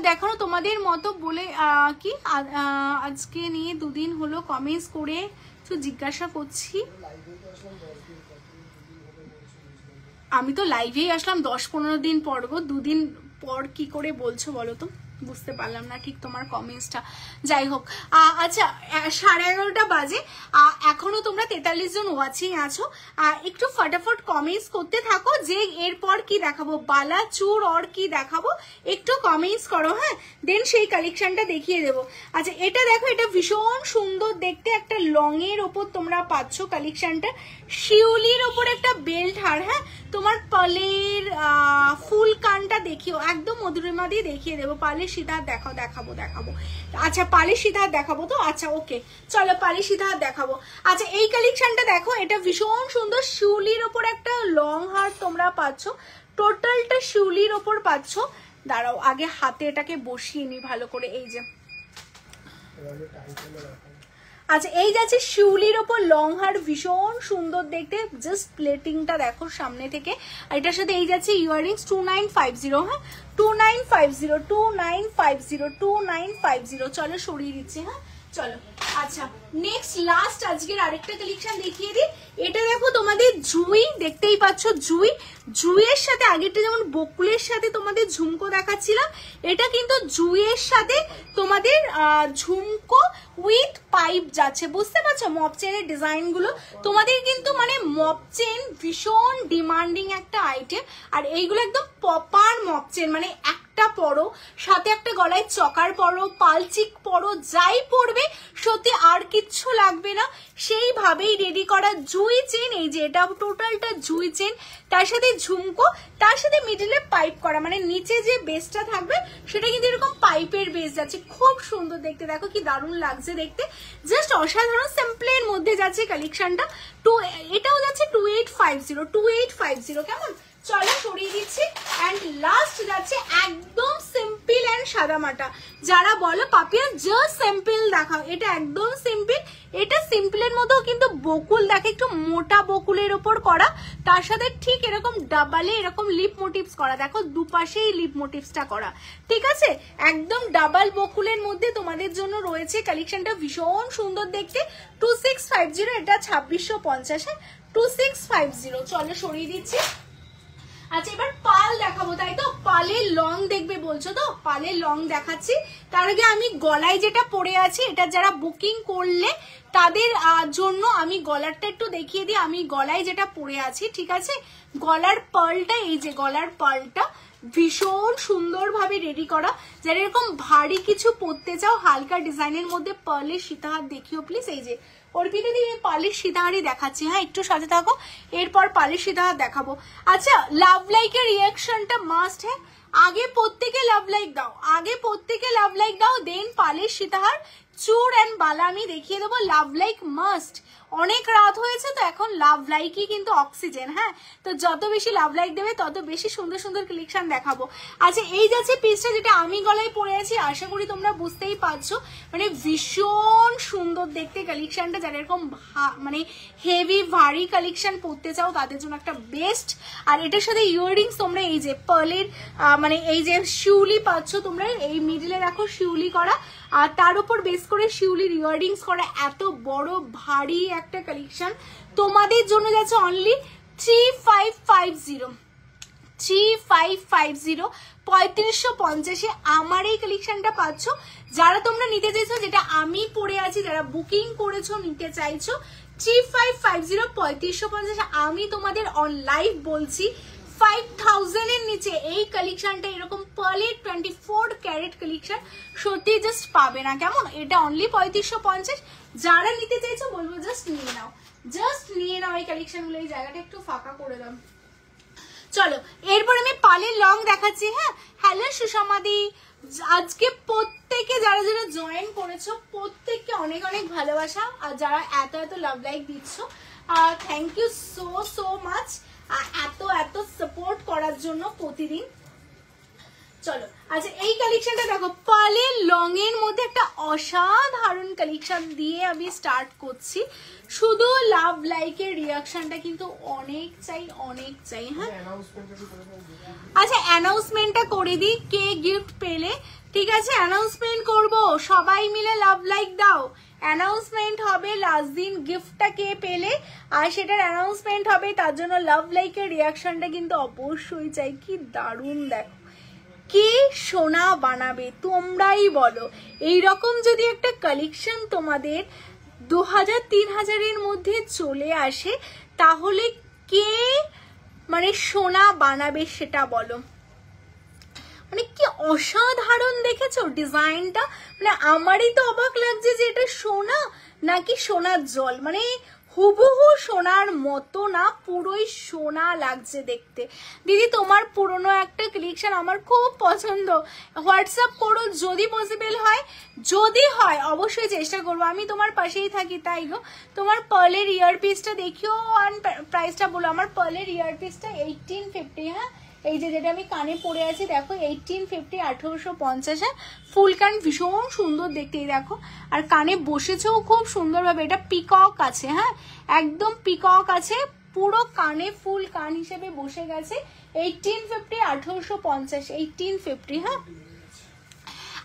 দেখানো তোমাদের মতো বলে কি আজকে নিয়ে 2 দিন হলো কমেন্টস করে জিজ্ঞাসা করছি, আমি তো লাইভেই আসলাম 10-15 দিন পর গো, 2 দিন পর কি করে বলছো বলো তো, বুঝতে পারলাম না ঠিক তোমার কমেন্টসটা। যাই হোক, আচ্ছা 11:30 বাজে, এখনো তোমরা 43 জন ওয়াচিং আছো, একটু ফটাফট কমেন্টস করতে থাকো যে এরপর কি দেখাবো, বালা চুর আর কি দেখাবো, একটু কমেন্টস করো। হ্যাঁ দেন সেই কালেকশনটা দেখিয়ে দেবো। আচ্ছা এটা দেখো, এটা ভীষণ সুন্দর দেখতে, একটা লং এর ওপর তোমরা পাচ্ছ কালেকশনটা, শিউলির ওপর একটা বেল্ট হার, হ্যাঁ তোমার পালের ফুল কানটা দেখিও, একদম মধুরিমা দিয়ে দেখিয়ে দেবো। পালের সীতাহার দেখাবো। আচ্ছা পালের সীতাহার দেখাবো তো, আচ্ছা ওকে চলো পালের সীতাহার দেখাবো। আচ্ছা এই কালেকশনটা দেখো, এটা ভীষণ সুন্দর, শিউলির ওপর একটা লং হার তোমরা পাচ্ছ, টোটালটা শিউলির ওপর পাচ্ছ। দাঁড়াও আগে হাতে এটাকে বসিয়ে নি ভালো করে, এই যে আচ্ছা এই যাচ্ছে শিউলির ওপর লং হার, ভীষণ সুন্দর দেখতে, জাস্ট প্লেটিংটা দেখো সামনে থেকে। আর এটার সাথে এই যাচ্ছে ইয়াররিংস 2950। হ্যাঁ 2950। চলো সরিয়ে দিচ্ছি। হ্যাঁ চলো আচ্ছা নেক্সট লাস্ট আজকের আরেকটা কালেকশন দেখিয়ে দিই। এটা দেখো তোমাদের জুই, দেখতেই পাচ্ছ জুইয়ের সাথে, আগেরটা যেমন বকুলের সাথে তোমাদের ঝুমকো দেখাচ্ছিলাম, এটা কিন্তু জুইয়ের সাথে তোমাদের ঝুমকো উইথ পাইপ যাচ্ছে, বুঝতে পারছো মপ চেনের ডিজাইন গুলো তোমাদের কিন্তু, মানে মপ চেন ভীষণ ডিমান্ডিং একটা আইটেম, আর এইগুলো একদম পপার মপ চেন, মানে একটা পরো সাথে একটা গলায় চকার পরো, পালচিক পরো, যাই পরবে সত্যি আর কিচ্ছু লাগবে না, সেইভাবেই রেডি করা জুই চেন। এই যে এটা টোটালটা জুই চেন, তার সাথে ঝুমকো, তার সাথে মিডলে পাইপ করা, মানে নিচে যে বেসটা থাকবে সেটা কিন্তু এরকম পাইপের বেস যাচ্ছে, খুব সুন্দর দেখতে, দেখো কি দারুণ লাগছে দেখতে, জাস্ট অসাধারণ সিম্পলের মধ্যে যাচ্ছে কালেকশনটা। এটাও যাচ্ছে 2850। কেমন? চলো সরিয়ে দিচ্ছি। অ্যান্ড লাস্ট যাচ্ছে একদম সিম্পল অ্যান্ড সাদামাটা। যারা বলো পাপিয়া জাস্ট সিম্পল দেখাও, এটা একদম সিম্পল। এটা সিম্পলের মধ্যেও কিন্তু বকুল দেখে, একটু মোটা বকুলের ওপর করা, তার সাথে ঠিক এরকম ডাবলে এরকম লিপ মোটিভস করা, দেখো দুপাশেই লিপ মোটিভসটা করা, ঠিক আছে? একদম ডাবল বকুলের মধ্যে তোমাদের জন্য রয়েছে কালেকশনটা, ভীষণ সুন্দর দেখতে। 2650, এটা 2650, 2650। চলো সরিয়ে দিচ্ছি। আচ্ছা এবার পাল দেখাবো, তাই তো? পালের লং দেখবে বলছো তো, পালের লং দেখাচ্ছি। তার আগে আমি গলায় যেটা পরে আছি, এটা যারা বুকিং করলে তাদের জন্য আমি গলারটা একটু দেখিয়ে দিই। আমি গলায় যেটা পরে আছি, ঠিক আছে? গলার পার্লটা, এই যে গলার পার্লটা ভীষণ সুন্দরভাবে রেডি করা। যারা এরকম ভারী কিছু পরতে চাও হালকা ডিজাইনের মধ্যে, পার্লের সীতাহার দেখিও প্লিজ। এই যে অর্পিতা দি পালের সীতাহারই দেখাচ্ছি, হ্যাঁ একটু সাথে থাকো, এরপর পালের সীতাহার দেখাবো। আচ্ছা লাভ লাইকের রিয়াকশনটা মাস্ট, হ্যাঁ আগে প্রত্যেকে লাভ লাইক দাও, আগে প্রত্যেকে লাভ লাইক দাও, দেন পালের সীতাহার চুর অ্যান্ড বালা আমি দেখিয়ে দেবো। Love like must. অনেক রাত হয়েছে তো এখন লাভ লাইকই কিন্তু অক্সিজেন, হ্যাঁ তো যত বেশি লাভ লাইক দেবে তত বেশি সুন্দর সুন্দর কালেকশন দেখাবো। আচ্ছা এই যাচ্ছে পিসটা যেটা আমি গলায় পরে আছি, আশা করি তোমরা বুঝতেই পারছো, মানে ভীষণ সুন্দর দেখতে কালেকশনটা। যারা এরকম মানে হেভি ভারী কালেকশন পরতে চাও তাদের জন্য একটা বেস্ট। আর এটার সাথে ইয়াররিংস তোমরা এই যে পার্লের মানে এই যে শিউলি পাচ্ছ তোমরা, এই মিডিলে রাখো শিউলি করা, আর তার উপর বেস করে শিউলির ইয়াররিংস করা। এত বড় ভারী একটা কালেকশন তোমাদের জন্য যাচ্ছে অনলি 3550, 3550, 3550 আমার এই কালেকশনটা পাচ্ছ। যারা তোমরা নিতে চাইছো, যেটা আমি পরে আছি, যারা বুকিং করেছো নিতে চাইছো, 3550, 3550। আমি তোমাদের অন লাইভ বলছি 5000 এর নিচে এই কালেকশনটা, এরকম পার্লের 24 ক্যারেট কালেকশন সত্যি জাস্ট পাবে না, কেমন? এটা অনলি 3550। যারা নিতে চাইছো বলবো জাস্ট নিয়ে নাও, জাস্ট নিয়ে নাও এই কালেকশনগুলো। এই জায়গাটা একটু ফাঁকা করে দাও। চলো এরপর আমি পালের লং দেখাচ্ছি। হ্যাঁ হ্যালো সুষমাদি, আজকে প্রত্যেকে যারা যারা জয়েন করেছো প্রত্যেককে অনেক অনেক ভালোবাসা, আর যারা এত এত লাভ লাইক দিচ্ছ thank you so so much, এত এত সাপোর্ট করার জন্য প্রতিদিন। চলো আচ্ছা এই কালেকশনটা দেখো, পালের লং এর মধ্যে একটা অসাধারণ কালেকশন দিয়ে আমি স্টার্ট করছি। শুধু লাভ লাইকের রিয়াকশনটা কিন্তু অনেক চাই, অনেক চাই। হ্যাঁ আচ্ছা অ্যানাউন্সমেন্টটা করে দিই, কে গিফট পেলে, ঠিক আছে? অ্যানাউন্সমেন্ট করব, সবাই মিলে লাভ লাইক দাও। অ্যানাউন্সমেন্ট হবে লাস্ট দিন গিফটটা কে পেলে, আর সেটার অ্যানাউন্সমেন্ট হবে, তার জন্য লাভ লাইকের রিয়াকশনটা কিন্তু অবশ্যই চাই। কি দারুণ দেখো, কে সোনা বানাবে তোমরাই বলো। এইরকম যদি একটা কালেকশন তোমাদের 2000-3000 এর মধ্যে চলে আসে, তাহলে কে মানে সোনা বানাবে সেটা বলো। মানে কি অসাধারণ দেখেছো ডিজাইনটা, মানে আমারই তো অবাক লাগছে যে এটা সোনা নাকি সোনার জল, মানে হুবহু সোনার মতো না, পুরোই সোনা লাগছে দেখতে। দিদি তোমার পুরনো একটা কালেকশন আমার খুব পছন্দ, হোয়াটসঅ্যাপ করো যদি পসিবল হয়, যদি হয় অবশ্যই চেষ্টা করবো, আমি তোমার পাশেই থাকি তাই গো। তোমার পার্লের ইয়ারপিসটা দেখিও আর প্রাইসটা বলো। আমার পার্লের ইয়ারপিসটা 1850, হ্যাঁ এই যে যেটা আমি কানে পরে আছি দেখো 1850, 1850, হ্যাঁ ফুল কান ভীষণ সুন্দর দেখতে, দেখো আর কানে বসেছেও খুব সুন্দরভাবে। এটা পিকক আছে, হ্যাঁ একদম পিকক আছে, পুরো কানে ফুল কান হিসেবে বসে গেছে। 1850, 1850, 1850, হ্যাঁ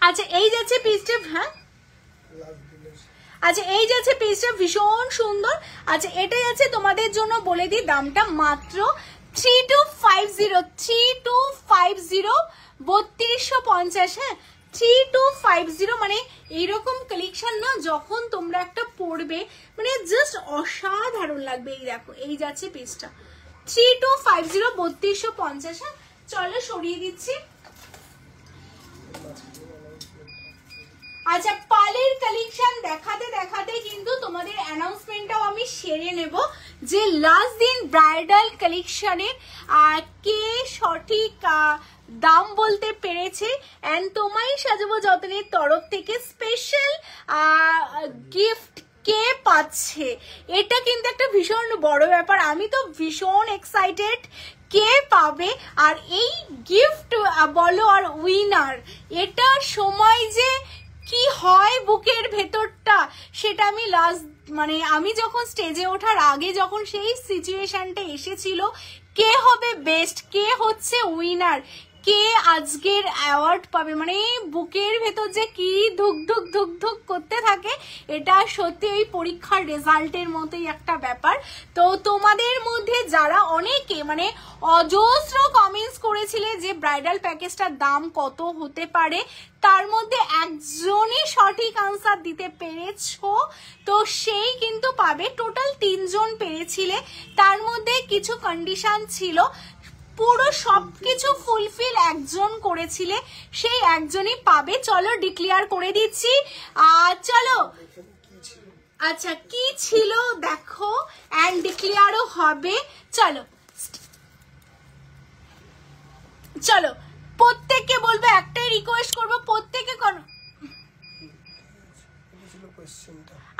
আচ্ছা এই যাচ্ছে পিসটা, হ্যাঁ আচ্ছা এই যাচ্ছে পিসটা ভীষণ সুন্দর। আচ্ছা এটা যাচ্ছে তোমাদের জন্য বলে দিই দামটা, মাত্র 3250, 3250, 3250, হ্যাঁ 3250। মানে এইরকম কালেকশন না যখন তোমরা একটা পরবে মানে জাস্ট অসাধারণ লাগবে। এই দেখো এই যাচ্ছে পিসটা 3250, 3250, হ্যাঁ চলো সরিয়ে দিচ্ছি। আচ্ছা পালের কালেকশন দেখাতে দেখাতে কিন্তু তোমাদের অ্যানাউন্সমেন্টটাও আমি সেরে নেব, যে লাস্ট দিন ব্রাইডাল কালেকশনের কে সঠিক দাম বলতে পেরেছে, এন্ড তোমায় সাজাবো যতনের তরফ থেকে স্পেশাল গিফট কে পাচ্ছে, এটা কিন্তু একটা ভীষণ বড় ব্যাপার। আমি তো ভীষণ এক্সাইটেড কে পাবে আর এই গিফট বলো আর উইনার, এটার সময় যে কি হয় বুকের ভেতরটা সেটা আমি লাস্ট মানে আমি যখন স্টেজে ওঠার আগে যখন সেই সিচুয়েশনটা এসেছিল, কে হবে বেস্ট, কে হচ্ছে উইনার, কে আজকের অ্যাওয়ার্ড পাবে, মানে বুকের ভেতর যে কি ধুক ধুক ধুক ধুক করতে থাকে, এটা সত্যি ওই পরীক্ষার রেজাল্টের মতোই একটা ব্যাপার। তো তোমাদের মধ্যে যারা অনেকে মানে অজস্র কমেন্টস করেছিলে যে ব্রাইডাল প্যাকেজটার দাম কত হতে পারে, তার মধ্যে একজনই সঠিক আনসার দিতে পেরেছো, তো সেই কিন্তু পাবে। টোটাল 3 জন পেরেছিলে, তার মধ্যে কিছু কন্ডিশন ছিল, পুরো সবকিছু ফুলফিল একজন করেছিলে, সেই একজনই পাবে। চলো ডিক্লেয়ার করে দিচ্ছি। চলো আচ্ছা কি ছিল দেখো, এন্ড ডিক্লেয়ারও হবে। চলো চলো প্রত্যেককে বলবো, একটাই রিকোয়েস্ট করবো, প্রত্যেকে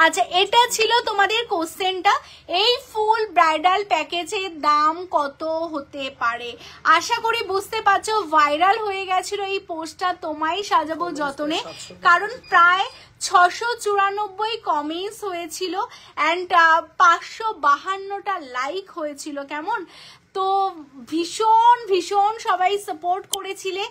আচ্ছা এটা ছিল তোমাদের কোশ্চেনটা, এই ফুল ব্রাইডাল প্যাকেজের দাম কত হতে পারে। আশা করি বুঝতে পারছো, ভাইরাল হয়ে গেছিল এই পোস্টটা তোমায় সাজাবো যতনে, কারণ প্রায় 694 কমেন্টস হয়েছিল অ্যান্ড 552টা লাইক হয়েছিল। কেমন, তো ভীষণ ভীষণ সবাই সাপোর্ট করেছিলে।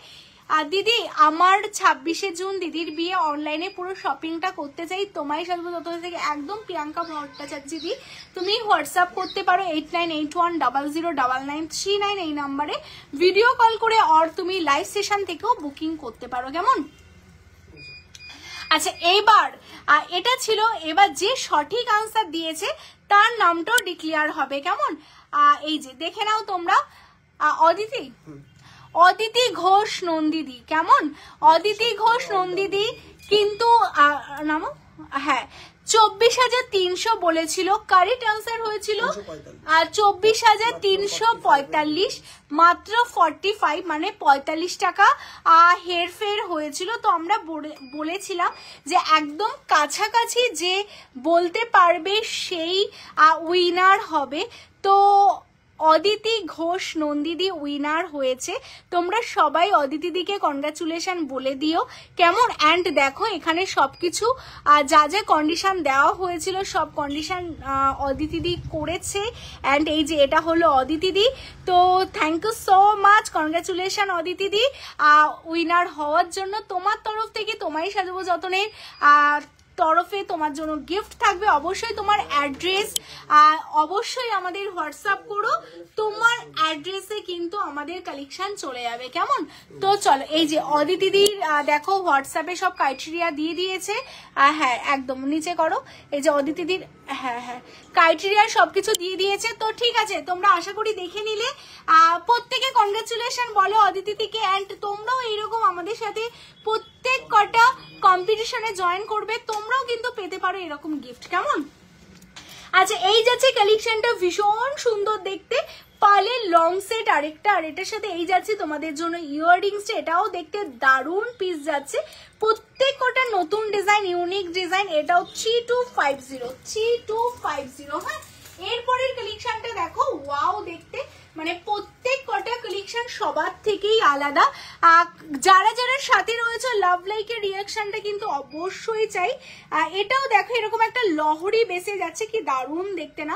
আর দিদি আমার 26শে জুন দিদির বিয়ে, অনলাইনে পুরো শপিংটা করতে চাই, তোমায় সাজবো যত থেকে একদম প্রিয়াঙ্কা ভট্টাচার্য দিদি, তুমি হোয়াটসঅ্যাপ করতে পারো 8981009939 এই নাম্বারে, ভিডিও কল করে আর তুমি লাইভ সেশন থেকেও বুকিং করতে পারো। কেমন, আচ্ছা এইবার এটা ছিল, এবার যে সঠিক আনসার দিয়েছে তার নামটাও ডিক্লেয়ার হবে। কেমন, এই যে দেখে নাও তোমরা, অদিতি ঘোষ নন্দিদি। কেমন, অদিতি ঘোষ নন্দিদি কিন্তু নাম, হ্যাঁ 24,300 বলেছিল, কারেক্ট আনসার হয়েছিল 24,345, মাত্র 45 মানে 45 টাকা হেরফের হয়েছিল। তো আমরা বলেছিলাম যে একদম কাছাকাছি যে বলতে পারবে সেই উইনার হবে। তো অদিতি ঘোষ নন্দিদি উইনার হয়েছে, তোমরা সবাই অদিতি দিকে কনগ্রাচুলেশন বলে দিও। কেমন, অ্যান্ড দেখো এখানে সবকিছু যা যা কন্ডিশন দেওয়া হয়েছিল সব কন্ডিশন অদিতি দি করেছে, অ্যান্ড এই যে এটা হলো অদিতি দি। তো thank you so much, congratulation Aditi দি উইনার হওয়ার জন্য। তোমার তরফ থেকে তোমায় সাজাবো যতনের তরফে তোমার জন্য গিফট থাকবে। অবশ্যই তোমার অ্যাড্রেস অবশ্যই আমাদের হোয়াটসঅ্যাপ করো, তোমার অ্যাড্রেসে কিন্তু আমাদের কালেকশন চলে যাবে। কেমন, তো চলো এই যে অদিতিদির দেখো হোয়াটসঅ্যাপে সব ক্রাইটেরিয়া দিয়ে দিয়েছে, হ্যাঁ একদম নিচে করো, এই যে অদিতিদির হ্যাঁ হ্যাঁ ক্রাইটেরিয়া সবকিছু দিয়ে দিয়েছে। তো ঠিক আছে, তোমরা আশা করি দেখে নিলে, প্রত্যেকে কনগ্রাচুলেশন বলো অদিতিদিকে, অ্যান্ড তোমরাও এইরকম আমাদের সাথে প্রত্যেক কটা কম্পিটিশনে জয়েন করবে, তোমরাও কিন্তু পেতে পারো এরকম গিফট। কেমন, আচ্ছা এই যাচ্ছে কালেকশনটা ভীষণ সুন্দর দেখতে, পালের লং সেট আরেকটা, আর এটার সাথে এই যাচ্ছে তোমাদের জন্য ইয়াররিংসটা, এটাও দেখতে দারুণ পিস যাচ্ছে, প্রত্যেক কটা নতুন ডিজাইন, ইউনিক ডিজাইন। এটাও 3250 হ্যাঁ। এরপরের কালেকশনটা দেখো, ওয়াও দেখতে, মানে প্রত্যেক কটা কালেকশন সবার থেকেই আলাদা। যারা যারা সাথে রয়েছে লাভ লাইকের রিয়াকশনটা কিন্তু অবশ্যই চাই। এটাও দেখো এরকম একটা লহরি বেসে যাচ্ছে, কি দারুণ দেখতে না,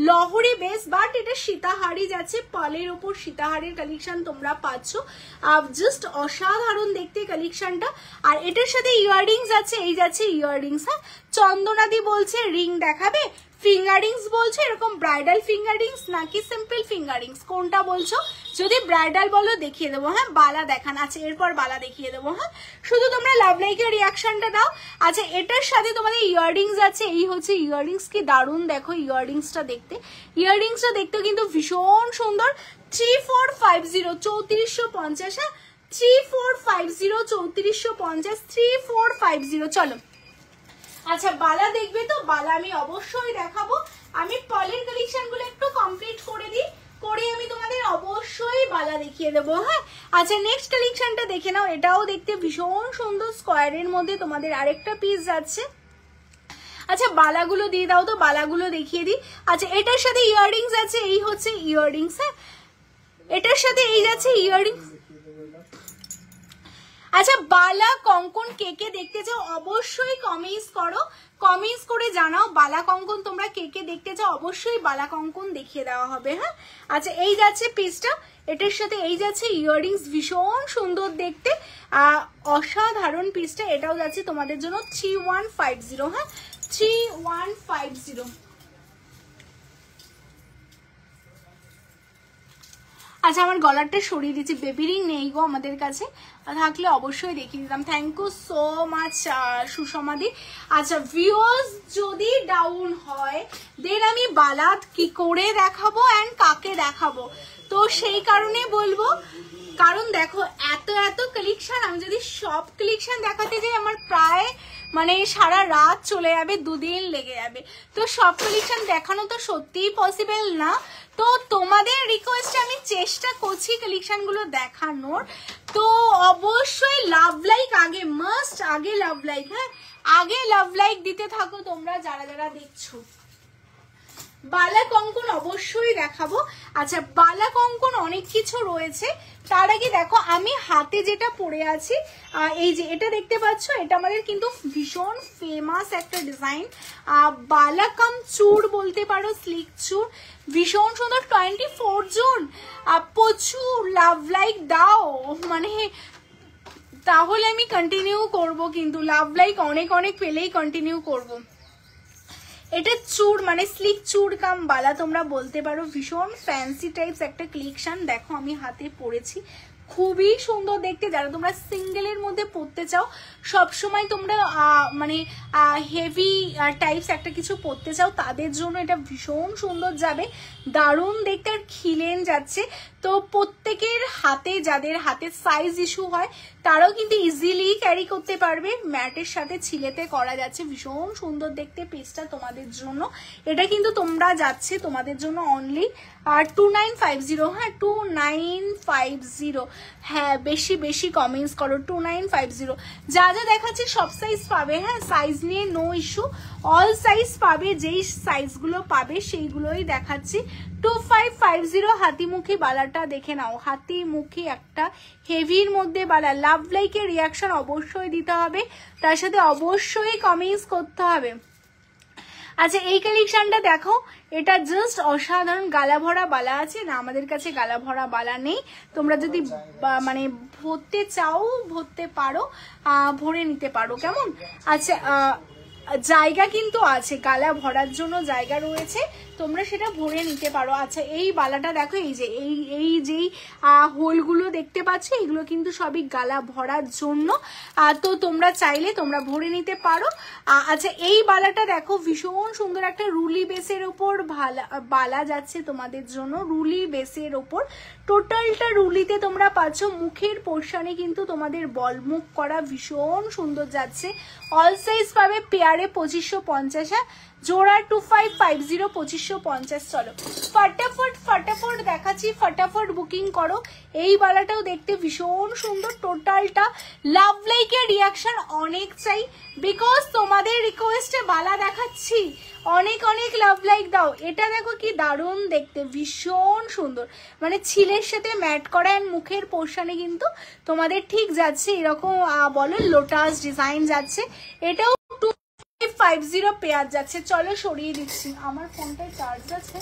লহরি বেস, বাট এটা সীতাহারি যাচ্ছে, পালের ওপর সীতাহারির কালেকশন তোমরা পাচ্ছ, জাস্ট অসাধারণ দেখতে কালেকশনটা। আর এটার সাথে ইয়াররিংস আছে, এই যাচ্ছে ইয়াররিংস, হ্যাঁ চন্দনাদি বলছে রিং দেখাবে, ফিঙ্গারিংস বলছো, এরকম ব্রাইডাল ফিঙ্গারিংস নাকি সিম্পল ফিঙ্গারিংস কোনটা বলছো, যদি ব্রাইডাল বলো দেখিয়ে দেবো, হ্যাঁ বালা দেখান, আচ্ছা এরপর বালা দেখিয়ে দেবো, হ্যাঁ শুধু তোমরা লাভ লাইকের রিয়াকশনটা দাও। আচ্ছা এটার সাথে তোমাদের ইয়াররিংস আছে, এই হচ্ছে ইয়াররিংস, কি দারুণ দেখো ইয়াররিংসটা দেখতে, ইয়াররিংসটা দেখতে কিন্তু ভীষণ সুন্দর। 3450 3450, হ্যাঁ 3450 3450 3450। চলো আচ্ছা বালা দেখবে তো, বালা আমি অবশ্যই দেখাবো, আমি পলের কালেকশন গুলো একটু কমপ্লিট করে দিই, করে আমি তোমাদের অবশ্যই বালা দেখিয়ে দেবো, হ্যাঁ। আচ্ছা নেক্সট কালেকশনটা দেখে নাও, এটাও দেখতে ভীষণ সুন্দর, স্কোয়ারের মধ্যে তোমাদের আরেকটা পিস যাচ্ছে। আচ্ছা বালাগুলো দিয়ে দাও তো, বালাগুলো দেখিয়ে দিই। আচ্ছা এটার সাথে ইয়াররিংস আছে, এই হচ্ছে ইয়াররিংস, হ্যাঁ এটার সাথে এই যাচ্ছে ইয়াররিং। আচ্ছা বালা কঙ্কন কে কে দেখতে চাও অবশ্যই কমেন্টস করো, কমেন্টস করে জানাও বালা কঙ্কন তোমরা কে কে দেখতে চাও, অবশ্যই বালা কঙ্কন দেখিয়ে দেওয়া হবে। হ্যাঁ আচ্ছা এই যাচ্ছে পিসটা, এটার সাথে এই যাচ্ছে ইয়াররিংস, ভীষণ সুন্দর দেখতে, অসাধারণ পিসটা। এটাও যাচ্ছে তোমাদের জন্য 3150। হ্যাঁ 3150। আচ্ছা আমার গলারটা সরিয়ে দিচ্ছি, বেবি রিং নেই গো আমাদের কাছে, থাকলে অবশ্যই দেখিয়ে দিতাম। Thank you so much Sushma di. আচ্ছা ভিউয়ার্স যদি ডাউন হয় দেন আমি বালাত কি করে দেখাবো অ্যান্ড কাকে দেখাবো, তো সেই কারণে বলবো, কারণ দেখো এত এত কালেকশন, আমি যদি সব কালেকশন দেখাতে যাই আমার প্রায় মানে সারা রাত চলে যাবে, দুদিন লেগে যাবে, তো সব কালেকশন দেখানো তো সত্যিই পসিবল না। তো তোমাদের রিকোয়েস্টে আমি চেষ্টা করছি কালেকশন গুলো দেখানোর, তো অবশ্যই লাভ লাইক আগে, মাস্ট আগে লাভ লাইক। হ্যাঁ আগে লাভ লাইক দিতে থাকো তোমরা যারা যারা দেখছো। বালা কঙ্কন অবশ্যই দেখাবো। আচ্ছা বালা কঙ্কন অনেক কিছু রয়েছে, তার আগে দেখো আমি হাতে যেটা পরে আছি, এই যে এটা দেখতে পাচ্ছ, এটা আমাদের কিন্তু ভীষণ ফেমাস একটা ডিজাইন, বালাকাম চুর বলতে পারো, স্লিক চুর, ভীষণ সুন্দর। 24 জুন প্রচুর লাভ লাইক দাও, মানে তাহলে আমি কন্টিনিউ করব, কিন্তু লাভ লাইক অনেক অনেক পেলেই কন্টিনিউ করব। এটা চুর মানে স্লিক চুর কাম বালা তোমরা বলতে পারো, ভীষণ ফ্যান্সি টাইপস একটা কালেকশন। দেখো আমি হাতে পরেছি, খুবই সুন্দর দেখতে। যারা তোমরা সিঙ্গেলের মধ্যে পরতে চাও, সবসময় তোমরা মানে হেভি টাইপস একটা কিছু পরতে চাও, তাদের জন্য এটা ভীষণ সুন্দর যাবে, দারুণ দেখতে আর খিলেন যাচ্ছে। তো প্রত্যেকের হাতে, যাদের হাতে সাইজ ইস্যু হয় তারাও কিন্তু ইজিলি ক্যারি করতে পারবে, ম্যাটের সাথে ছিলেতে করা যাচ্ছে, ভীষণ সুন্দর দেখতে পিসটা তোমাদের জন্য। এটা কিন্তু তোমরা যাচ্ছে তোমাদের জন্য অনলি 2950। হ্যাঁ 2950। হ্যাঁ বেশি বেশি কমেন্টস করো, 2950। যা যা দেখাচ্ছে সব সাইজ পাবে। হ্যাঁ সাইজ নিয়ে নো ইস্যু, অল সাইজ পাবে, যেই সাইজগুলো পাবে সেইগুলোই দেখাচ্ছি। 2550 হাতিমুখী বালাটা দেখে নাও, হাতিমুখী একটা হেভির মধ্যে বালা। লাভ লাইকের রিয়াকশন অবশ্যই দিতে হবে, তার সাথে অবশ্যই কমেন্টস করতে হবে। আচ্ছা এই কালেকশনটা দেখো, এটা জাস্ট অসাধারণ। গালা ভরা বালা আছে না, আমাদের কাছে গালা ভরা বালা নেই, তোমরা যদি মানে ভরতে চাও ভরতে পারো, ভরে নিতে পারো কেমন। আচ্ছা জায়গা কিন্তু আছে, গালা ভরার জন্য জায়গা রয়েছে, তোমরা সেটা ভরে নিতে পারো। আচ্ছা এই বালাটা দেখো, এই যে এই যেই হোলগুলো দেখতে পাচ্ছ, এগুলো কিন্তু সবই গালা ভরার জন্য, তো তোমরা চাইলে তোমরা ভরে নিতে পারো। আচ্ছা এই বালাটা দেখো, ভীষণ সুন্দর একটা রুলি বেসের ওপর বালা যাচ্ছে তোমাদের জন্য, রুলি বেসের ওপর, টোটালটা রুলিতে তোমরা পাচ্ছ। মুখের পোর্শনে কিন্তু তোমাদের বলমুখ করা, ভীষণ সুন্দর যাচ্ছে। অল সাইজ পাবে, পেয়ারে 2550, জোড়া 2550, 2550। চলো ফটাফট ফটাফট দেখাচ্ছি, ফটাফট বুকিং করো। এই বালাটাও দেখতে ভীষণ সুন্দর, টোটালটা লাভ লাইকের রিয়াকশন অনেক চাই, বিকজ তোমাদের রিকোয়েস্টে বালা দেখাচ্ছি, অনেক অনেক লাভ লাইক দাও। এটা দেখো কি দারুণ দেখতে, ভীষণ সুন্দর, মানে ছিলের সাথে ম্যাট করা, এন্ড মুখের পোর্শনে কিন্তু তোমাদের ঠিক যাচ্ছে এরকম বলো লোটাস ডিজাইন যাচ্ছে। এটাও 2550 পেয়ার যাচ্ছে। চলো সরিয়ে দিচ্ছি, আমার ফোনটায় চার্জ আছে।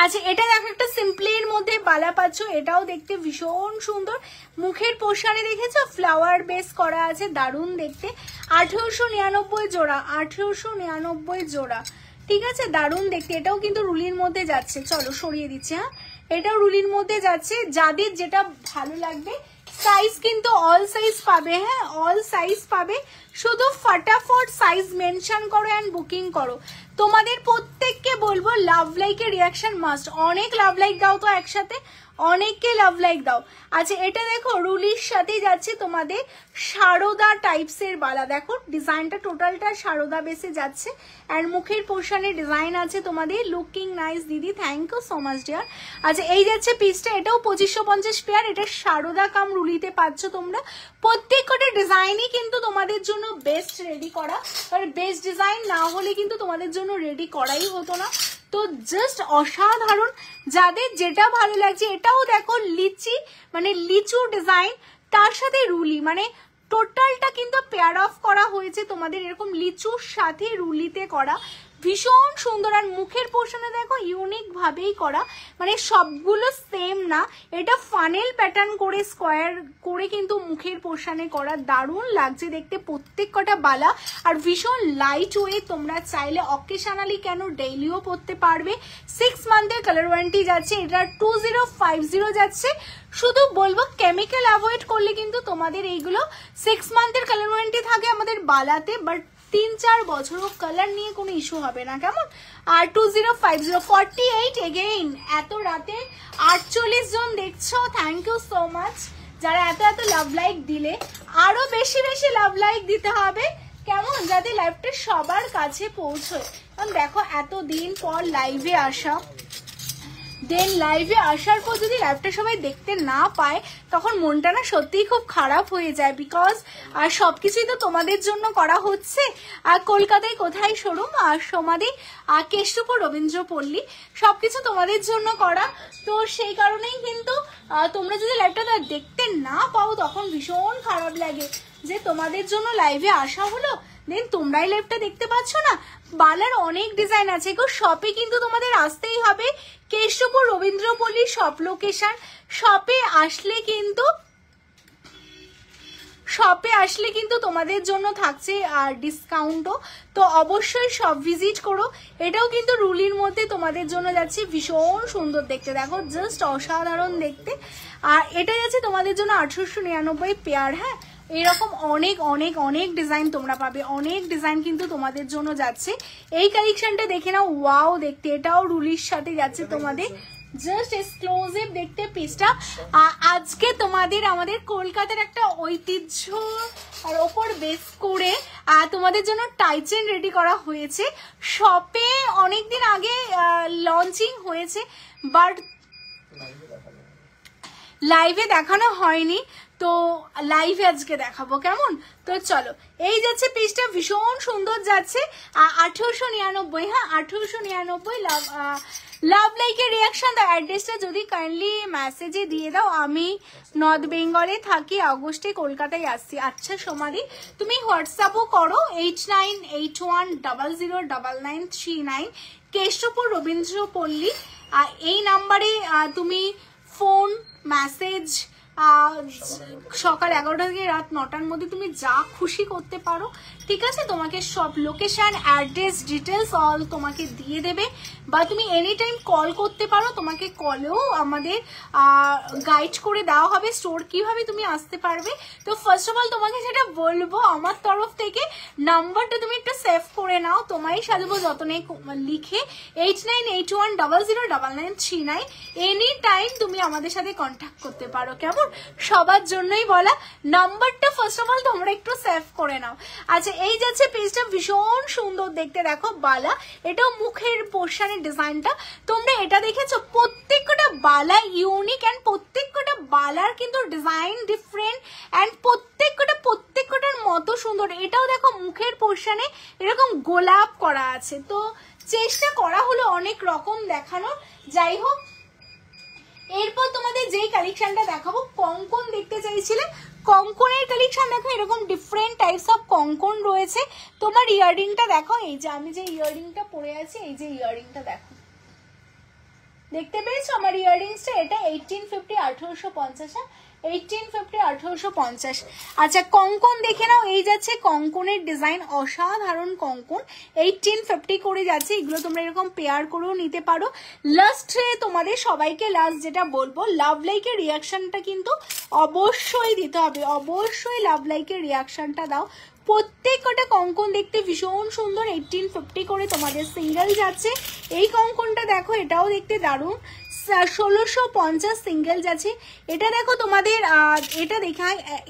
আচ্ছা এটা দেখো একটা সিম্পলের মধ্যে বালা পাচ্ছ, এটাও দেখতে ভীষণ সুন্দর। মুখের পোর্শনে দেখেছো ফ্লাওয়ার বেস করা আছে, দারুণ দেখতে। 1899 জোড়া, 1899 জোড়া, ঠিক আছে, দারুণ দেখতে। এটাও কিন্তু রুলির মধ্যে যাচ্ছে, চলো সরিয়ে দিচ্ছি। হ্যাঁ এটাও রুলির মধ্যে যাচ্ছে, যাদের যেটা ভালো লাগবে। সাইজ কিন্তু অল সাইজ পাবে। হ্যাঁ অল সাইজ পাবে, শুধু ফটাফট সাইজ মেনশন করো এন্ড বুকিং করো। তোমাদের প্রত্যেককে বলবো লাভ লাইকের রিয়াকশন মাস্ট, অনেক লাভ লাইক দাও তো একসাথে, অনেককে লাভ লাইক দাও। আচ্ছা এটা দেখো রুলির সাথে যাচ্ছে তোমাদের সারদা টাইপসের বালা, দেখো ডিজাইনটা টোটালটা সারদা বেসে যাচ্ছে, আর মুখের পোর্শনে ডিজাইন আছে তোমাদের। লুকিং নাইস দিদি, thank you so much dear. আচ্ছা এই যাচ্ছে পিসটা, এটাও 2550 পেয়ার, এটা সারদা কাম রুলিতে পাচ্ছ তোমরা। প্রত্যেক কটা ডিজাইনই কিন্তু তোমাদের জন্য বেস্ট রেডি করা, আর বেস্ট ডিজাইন না হলে কিন্তু তোমাদের জন্য জন্য রেডি করাই হতো না। তো জাস্ট অসাধারণ, যাদের যেটা ভালো লাগছে। এটাও দেখো লিচি মানে লিচু ডিজাইন, তার সাথে রুলি, মানে টোটালটা কিন্তু পেয়ার অফ করা হয়েছে তোমাদের এরকম লিচুর সাথে রুলিতে করা, ভীষণ সুন্দর। আর মুখের পোর্শনে দেখো ইউনিক ভাবেই করা, মানে সবগুলো সেম না, এটা ফানেল প্যাটার্ন করে স্কোয়ার করে কিন্তু মুখের পোর্শনে করা, দারুণ লাগছে দেখতে প্রত্যেক কটা বালা। আর ভীষণ লাইট ওয়েট, তোমরা চাইলে অকেশনালি কেন ডেইলিও পরতে পারবে। 6 মান্থের কালার ওয়ারেন্টি যাচ্ছে, এটা 2050 যাচ্ছে। শুধু বলবো কেমিক্যাল অ্যাভয়েড করলে কিন্তু তোমাদের এইগুলো 6 মান্থের কালার ওয়ারেন্টি থাকে আমাদের বালাতে, বাট 3-4 বছরও কালার নিয়ে কোনো ইস্যু হবে না, কেমন। আর 2050 48 এগেইন, এত রাতে 48 জন দেখছো, থ্যাংক ইউ সো মাচ। যারা এত এত লাভ লাইক দিলে, আরো বেশি বেশি লাভ লাইক দিতে হবে, কেমন, যাতে লাইভটা সবার কাছে পৌঁছয়। কারণ দেখো এতদিন পর লাইভে আসা, দেন লাইভে আসার পর যদি লাইভটা সবাই দেখতে না পায়, তখন মনটা না সত্যিই খুব খারাপ হয়ে যায়। বিকজ আর সবকিছুই তো তোমাদের জন্য করা হচ্ছে। আর কলকাতায় কোথায় শোরুম, আর সমাধি কেষ্টপুর রবীন্দ্রপল্লী, সবকিছু তোমাদের জন্য করা। তো সেই কারণেই কিন্তু তোমরা যদি লাইভটা দেখতে না পাও, তখন ভীষণ খারাপ লাগে যে তোমাদের জন্য লাইভে আসা হলো, দেন তোমরাই লাইভটা দেখতে পাচ্ছ না। বালার অনেক ডিজাইন আছে গো, শপে কিন্তু তোমাদের আসতেই হবে। কেষ্টপুর রবীন্দ্রপল্লী শপ লোকেশন, শপে আসলে কিন্তু তোমাদের জন্য থাকছে আর ডিসকাউন্টও। তো অবশ্যই শপ ভিজিট করো। এটাও কিন্তু রুলির মধ্যে তোমাদের জন্য যাচ্ছে, ভীষণ সুন্দর দেখতে, দেখো জাস্ট অসাধারণ দেখতে। আর এটা যাচ্ছে তোমাদের জন্য 1899 পেয়ার। হ্যাঁ, এরকম অনেক অনেক অনেক ডিজাইন তোমরা পাবে, অনেক ডিজাইন কিন্তু তোমাদের জন্য যাচ্ছে। এই কালেকশনটা দেখে নাও, ওয়াও দেখতে, এটাও রুলির সাথে যাচ্ছে তোমাদের, জাস্ট এক্সক্লুসিভ দেখতে পিসটা। আজকে তোমাদের আমাদের কলকাতার একটা ঐতিহ্য আর ওপর বেস করে তোমাদের জন্য টাইচেন রেডি করা হয়েছে। শপে অনেকদিন আগে লঞ্চিং হয়েছে, বাট লাইভে দেখানো হয়নি, তো লাইভে আজকে দেখাবো, কেমন। তো চলো, এই যাচ্ছে পিসটা, ভীষণ সুন্দর যাচ্ছে 1899। হ্যাঁ 1899। লাভ লাইকের রিয়াকশন দাও, অ্যাড্রেসটা যদি কাইন্ডলি মেসেজে দিয়ে দাও। আমি নর্থ বেঙ্গলে থাকি, আগস্টে কলকাতায় আসছি। আচ্ছা সমাধি, তুমি হোয়াটসঅ্যাপও করো 8981009939, কেষ্টপুর রবীন্দ্রপল্লী। এই নাম্বারে তুমি ফোন, মেসেজ, সকাল 11টা থেকে রাত 9টার মধ্যে তুমি যা খুশি করতে পারো, ঠিক আছে। তোমাকে সব লোকেশন, অ্যাড্রেস, ডিটেলস অল তোমাকে দিয়ে দেবে। বা তুমি এনি টাইম কল করতে পারো, তোমাকে কলেও আমাদের গাইড করে দেওয়া হবে স্টোর কিভাবে তুমি আসতে পারবে। তো ফার্স্ট অফ অল তোমাকে যেটা বলবো আমার তরফ থেকে, নাম্বারটা তুমি একটু সেভ করে নাও, তোমায় সাজাবো যতনে লিখে 8981009939। এনি টাইম তুমি আমাদের সাথে কন্ট্যাক্ট করতে পারো, কেমন। সবার জন্যই বলা, নাম্বারটা ফার্স্ট অফ অল তোমরা একটু সেভ করে নাও। আচ্ছা, এই যাচ্ছে পেজটা, ভীষণ সুন্দর দেখতে, দেখো বালা, এটাও মুখের পোর্শনের ডিজাইনটা তোমরা এটা দেখেছো। প্রত্যেকটা বালা ইউনিক, অ্যান্ড প্রত্যেকটা বালার কিন্তু ডিজাইন ডিফারেন্ট, অ্যান্ড প্রত্যেকটার মতো সুন্দর। এটাও দেখো মুখের পোর্শনে এরকম গোলাপ করা আছে। তো চেষ্টা করা হলো অনেক রকম দেখানোর, যাই হোক। এরপর তোমাদের যেই কালেকশনটা দেখাবো, কঙ্কন দেখতে চাইছিলে, কঙ্কনের কালেকশন দেখো, এরকম ডিফারেন্ট টাইপস অফ কঙ্কন রয়েছে। তোমার ইয়াররিংটা দেখো, এই যে আমি যে ইয়াররিংটা পরে আছি, এই যে ইয়াররিংটা দেখো, দেখতে পেয়েছো আমার ইয়াররিংসটা। এটা 1850 1850, 1850 1850। আচ্ছা, কঙ্কন দেখে নাও, এই যাচ্ছে কঙ্কনের ডিজাইন, অসাধারণ কঙ্কন, 1850 করে যাচ্ছে। এগুলো তোমরা এরকম পেয়ার করেও নিতে পারো। লাস্টে তোমাদের সবাইকে লাস্ট যেটা বলবো, লাভ লাইকের রিয়াকশনটা কিন্তু অবশ্যই দিতে হবে, অবশ্যই লাভ লাইকের রিয়াকশনটা দাও। প্রত্যেকটা কঙ্কন দেখতে ভীষণ সুন্দর, 1850 করে তোমাদের সিঙ্গেল যাচ্ছে। এই কঙ্কনটা দেখো, এটাও দেখতে দারুণ, 1650 সিঙ্গেল যাচ্ছে। এটা দেখো তোমাদের,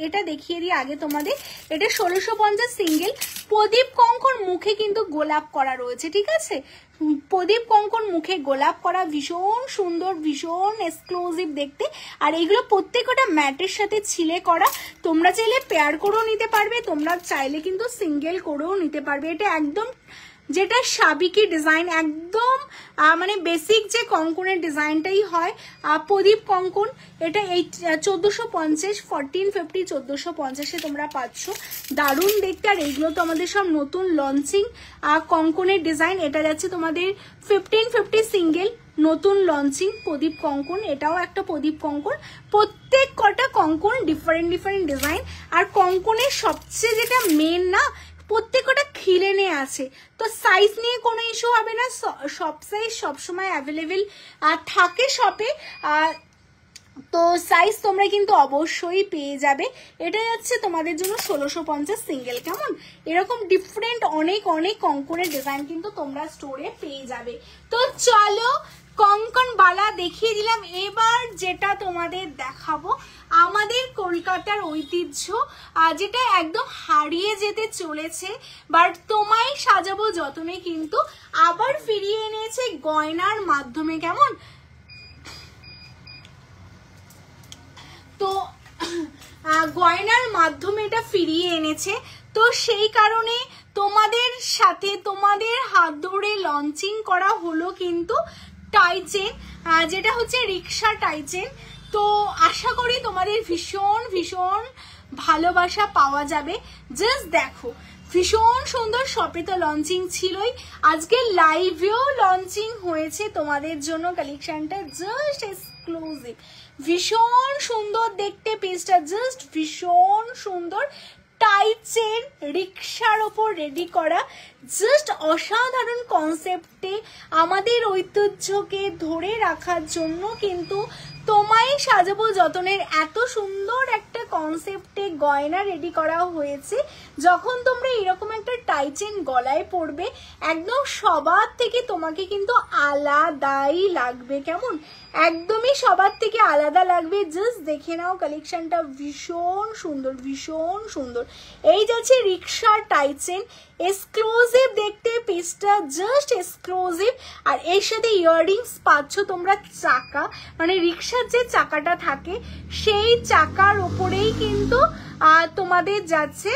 এটা দেখিয়ে দিই আগে তোমাদের, এটা 1650 সিঙ্গেল। প্রদীপ কঙ্কন মুখে কিন্তু গোলাপ করা রয়েছে, ঠিক আছে। প্রদীপ কঙ্কন মুখে গোলাপ করা, ভীষণ সুন্দর, ভীষণ এক্সক্লুসিভ দেখতে। আর এইগুলো প্রত্যেকটা ম্যাটের সাথে ছিলে করা। তোমরা চাইলে পেয়ার করেও নিতে পারবে, তোমরা চাইলে কিন্তু সিঙ্গেল করেও নিতে পারবে। এটা একদম যেটা সাবিকি ডিজাইন, একদম মানে বেসিক যে কঙ্কনের ডিজাইনটাই হয়, প্রদীপ কঙ্কন। এটা 1450, 1450, 1450 তোমরা পাচ্ছ। দারুণ দেখতে। আর এইগুলো তো আমাদের সব নতুন লঞ্চিং কঙ্কনের ডিজাইন। এটা যাচ্ছে তোমাদের 1550 সিঙ্গেল, নতুন লঞ্চিং প্রদীপ কঙ্কন। এটাও একটা প্রদীপ কঙ্কন। প্রত্যেক কটা কঙ্কন ডিফারেন্ট ডিফারেন্ট ডিজাইন। আর কঙ্কনের সবচেয়ে যেটা মেন না, প্রত্যেকটা খিলেনে আছে, তো সাইজ নিয়ে কোনো ইস্যু হবে না। সব সাইজ সবসময় অ্যাভেলেবেল থাকে শপে, তো সাইজ তোমরা কিন্তু অবশ্যই পেয়ে যাবে। এটা যাচ্ছে তোমাদের জন্য 1650 সিঙ্গেল। কেমন? এরকম ডিফারেন্ট অনেক অনেক কঙ্কনের ডিজাইন কিন্তু তোমরা স্টোরে পেয়ে যাবে। তো চলো কঙ্কন বালা দেখিয়ে দিলাম। এবার যেটা তোমাদের দেখাবো আমাদের কলকাতার ঐতিহ্য, যেটা একদম হারিয়ে যেতে চলেছে, বাট তোমায় সাজাবো যতনে কিন্তু আবার ফিরিয়ে এনেছে গয়নার মাধ্যমে। কেমন? তো গয়নার মাধ্যমে এটা ফিরিয়ে এনেছে, তো সেই কারণে তোমাদের সাথে তোমাদের হাত ধরে লঞ্চিং করা হলো কিন্তু টাই চেন, যেটা হচ্ছে রিক্সা টাই চেন। তো আশা করি তোমাদের ভীষণ ভীষণ ভালোবাসা পাওয়া যাবে। জাস্ট দেখো ভীষণ সুন্দর। শপে তো লঞ্চিং ছিলই, আজকে লাইভেও লঞ্চিং হয়েছে তোমাদের জন্য কালেকশনটা, জাস্ট এক্সক্লুসিভ। ভীষণ সুন্দর দেখতে পিসটা, জাস্ট ভীষণ সুন্দর। টাইট চেন রিক্সার ওপর রেডি করা, জাস্ট অসাধারণ কনসেপ্টে আমাদের ঐতিহ্যকে ধরে রাখার জন্য কিন্তু তোমায় সাজাবো যতনের এত সুন্দর একটা কনসেপ্টে গয়না রেডি করা হয়েছে। যখন তোমরা এরকম একটা টাই চেন গলায় পরবে, একদম সবার থেকে তোমাকে কিন্তু আলাদাই লাগবে। কেমন? একদমই সবার থেকে আলাদা লাগবে। জাস্ট দেখে নাও কালেকশনটা, ভীষণ সুন্দর ভীষণ সুন্দর। এই যাচ্ছে রিক্সার টাই চেন, এক্সক্লুসিভ দেখতে পিসটা, জাস্ট এক্সক্লুসিভ। আর এর সাথে ইয়াররিংস পাচ্ছ তোমরা চাকা, মানে রিক্সার যে চাকাটা থাকে সেই চাকার ওপরেই কিন্তু তোমাদের যাচ্ছে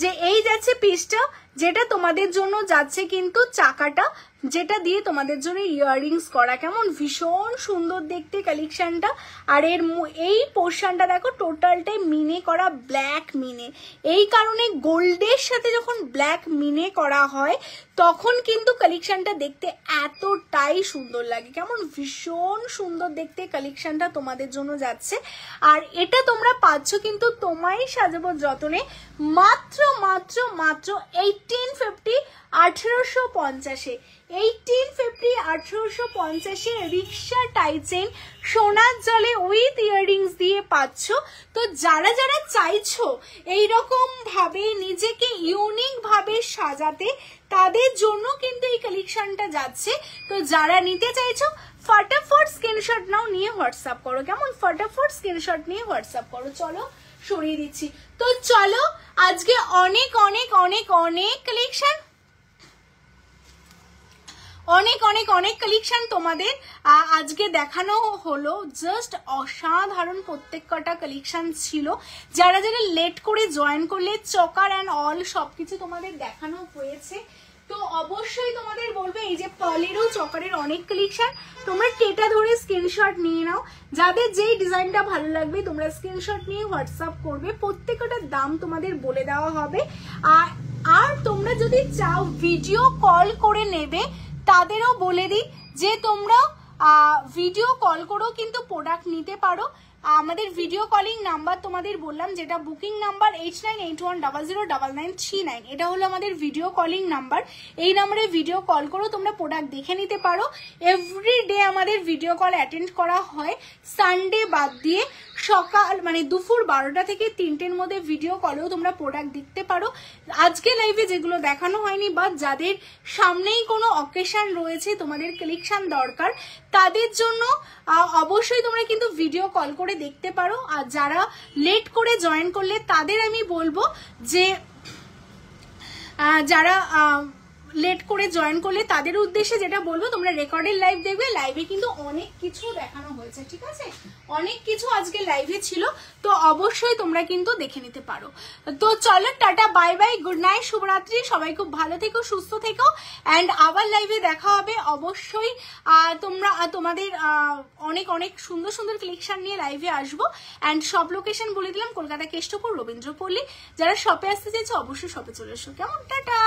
যে এই যাচ্ছে পিসটা, যেটা তোমাদের জন্য যাচ্ছে কিন্তু চাকাটা, যেটা দিয়ে তোমাদের জন্য ইয়াররিংস করা। কেমন? ভীষণ সুন্দর দেখতে কালেকশনটা। আর এর এই পোর্শনটা দেখো টোটালটাই মিনে করা, ব্ল্যাক মিনে। এই কারণে গোল্ডের সাথে যখন ব্ল্যাক মিনে করা হয় তখন কিন্তু কালেকশনটা দেখতে এতটাই সুন্দর লাগে। কেমন? ভীষণ সুন্দর দেখতে কালেকশনটা তোমাদের জন্য যাচ্ছে। আর এটা তোমরা পাচ্ছ কিন্তু তোমায় সাজাবো যতনে মাত্র মাত্র মাত্র 1850, 1850, 1850, 1850 রিক্সা টাই চেন সোনার জলে উইথ ইয়াররিংস দিয়ে পাচ্ছ। তো যারা যারা চাইছো এইরকম ভাবে নিজেকে ইউনিক ভাবে সাজাতে, তাদের জন্য কিন্তু এই কালেকশনটা যাচ্ছে। তো যারা নিতে চাইছো ফটাফট স্ক্রিনশট নাও, নিয়ে হোয়াটসঅ্যাপ করো। কেমন? ফটাফট স্ক্রিনশট নিয়ে হোয়াটসঅ্যাপ করো। চলো সরিয়ে দিচ্ছি। তো চলো আজকে অনেক অনেক অনেক অনেক কালেকশন, অনেক অনেক অনেক কালেকশন তোমাদের আজকে দেখানো হলো। জাস্ট অসাধারণ প্রত্যেক কটা কালেকশন ছিল। যারা যারা লেট করে জয়েন করলে চকার অ্যান্ড অল সবকিছু তোমাদের দেখানো হয়েছে। তো অবশ্যই তোমাদের বলবে এই যে পার্লেরও চকারের অনেক কালেকশন, তোমরা টেটা ধরে স্ক্রিনশট নিয়ে নাও। যাদের যেই ডিজাইনটা ভালো লাগবে তোমরা স্ক্রিনশট নিয়ে হোয়াটসঅ্যাপ করবে। প্রত্যেকটার দাম তোমাদের বলে দেওয়া হবে। আর তোমরা যদি চাও ভিডিও কল করে নেবে, তাদেরও বলে দিই যে তোমরা ভিডিও কল করেও কিন্তু প্রোডাক্ট নিতে পারো। আমাদের ভিডিও কলিং নাম্বার তোমাদের বললাম, যেটা বুকিং নাম্বার 8981009939। এটা হলো আমাদের ভিডিও কলিং নাম্বার। এই নাম্বারে ভিডিও কল করেও তোমরা প্রোডাক্ট দেখে নিতে পারো। এভরিডে আমাদের ভিডিও কল অ্যাটেন্ড করা হয়, সানডে বাদ দিয়ে। সকাল মানে দুপুর 12টা থেকে 3টের মধ্যে ভিডিও কলেও তোমরা প্রোডাক্ট দেখতে পারো। আজকে লাইভে যেগুলো দেখানো হয়নি বা যাদের সামনেই কোনো অকেশন রয়েছে, তোমাদের কালেকশন দরকার, তাদের জন্য অবশ্যই তোমরা কিন্তু ভিডিও কল করে দেখতে পারো। আর যারা লেট করে জয়েন করলে তাদের আমি বলবো যে যারা লেট করে জয়েন করলে তাদের উদ্দেশ্যে যেটা বলবো, তোমরা রেকর্ডেড লাইভ দেখবে, লাইভে কিন্তু অনেক কিছু দেখানো হয়েছে, ঠিক আছে, অনেক কিছু আজকে লাইভে ছিল, তো অবশ্যই তোমরা কিন্তু দেখে নিতে পারো। তো চলো, tata, bye bye, good night, শুভরাত্রি, সবাই খুব ভালো থেকো, সুস্থ থেকো, অ্যান্ড আবার লাইভে দেখা হবে অবশ্যই। তোমরা তোমাদের অনেক অনেক সুন্দর সুন্দর কালেকশন নিয়ে লাইভে আসবো, অ্যান্ড সব লোকেশন বলে দিলাম, কলকাতা কেষ্টপুর, রবীন্দ্রপল্লী। যারা শপে আসতে চাইছো অবশ্যই শপে চলে এসো, কেমন, টাটা।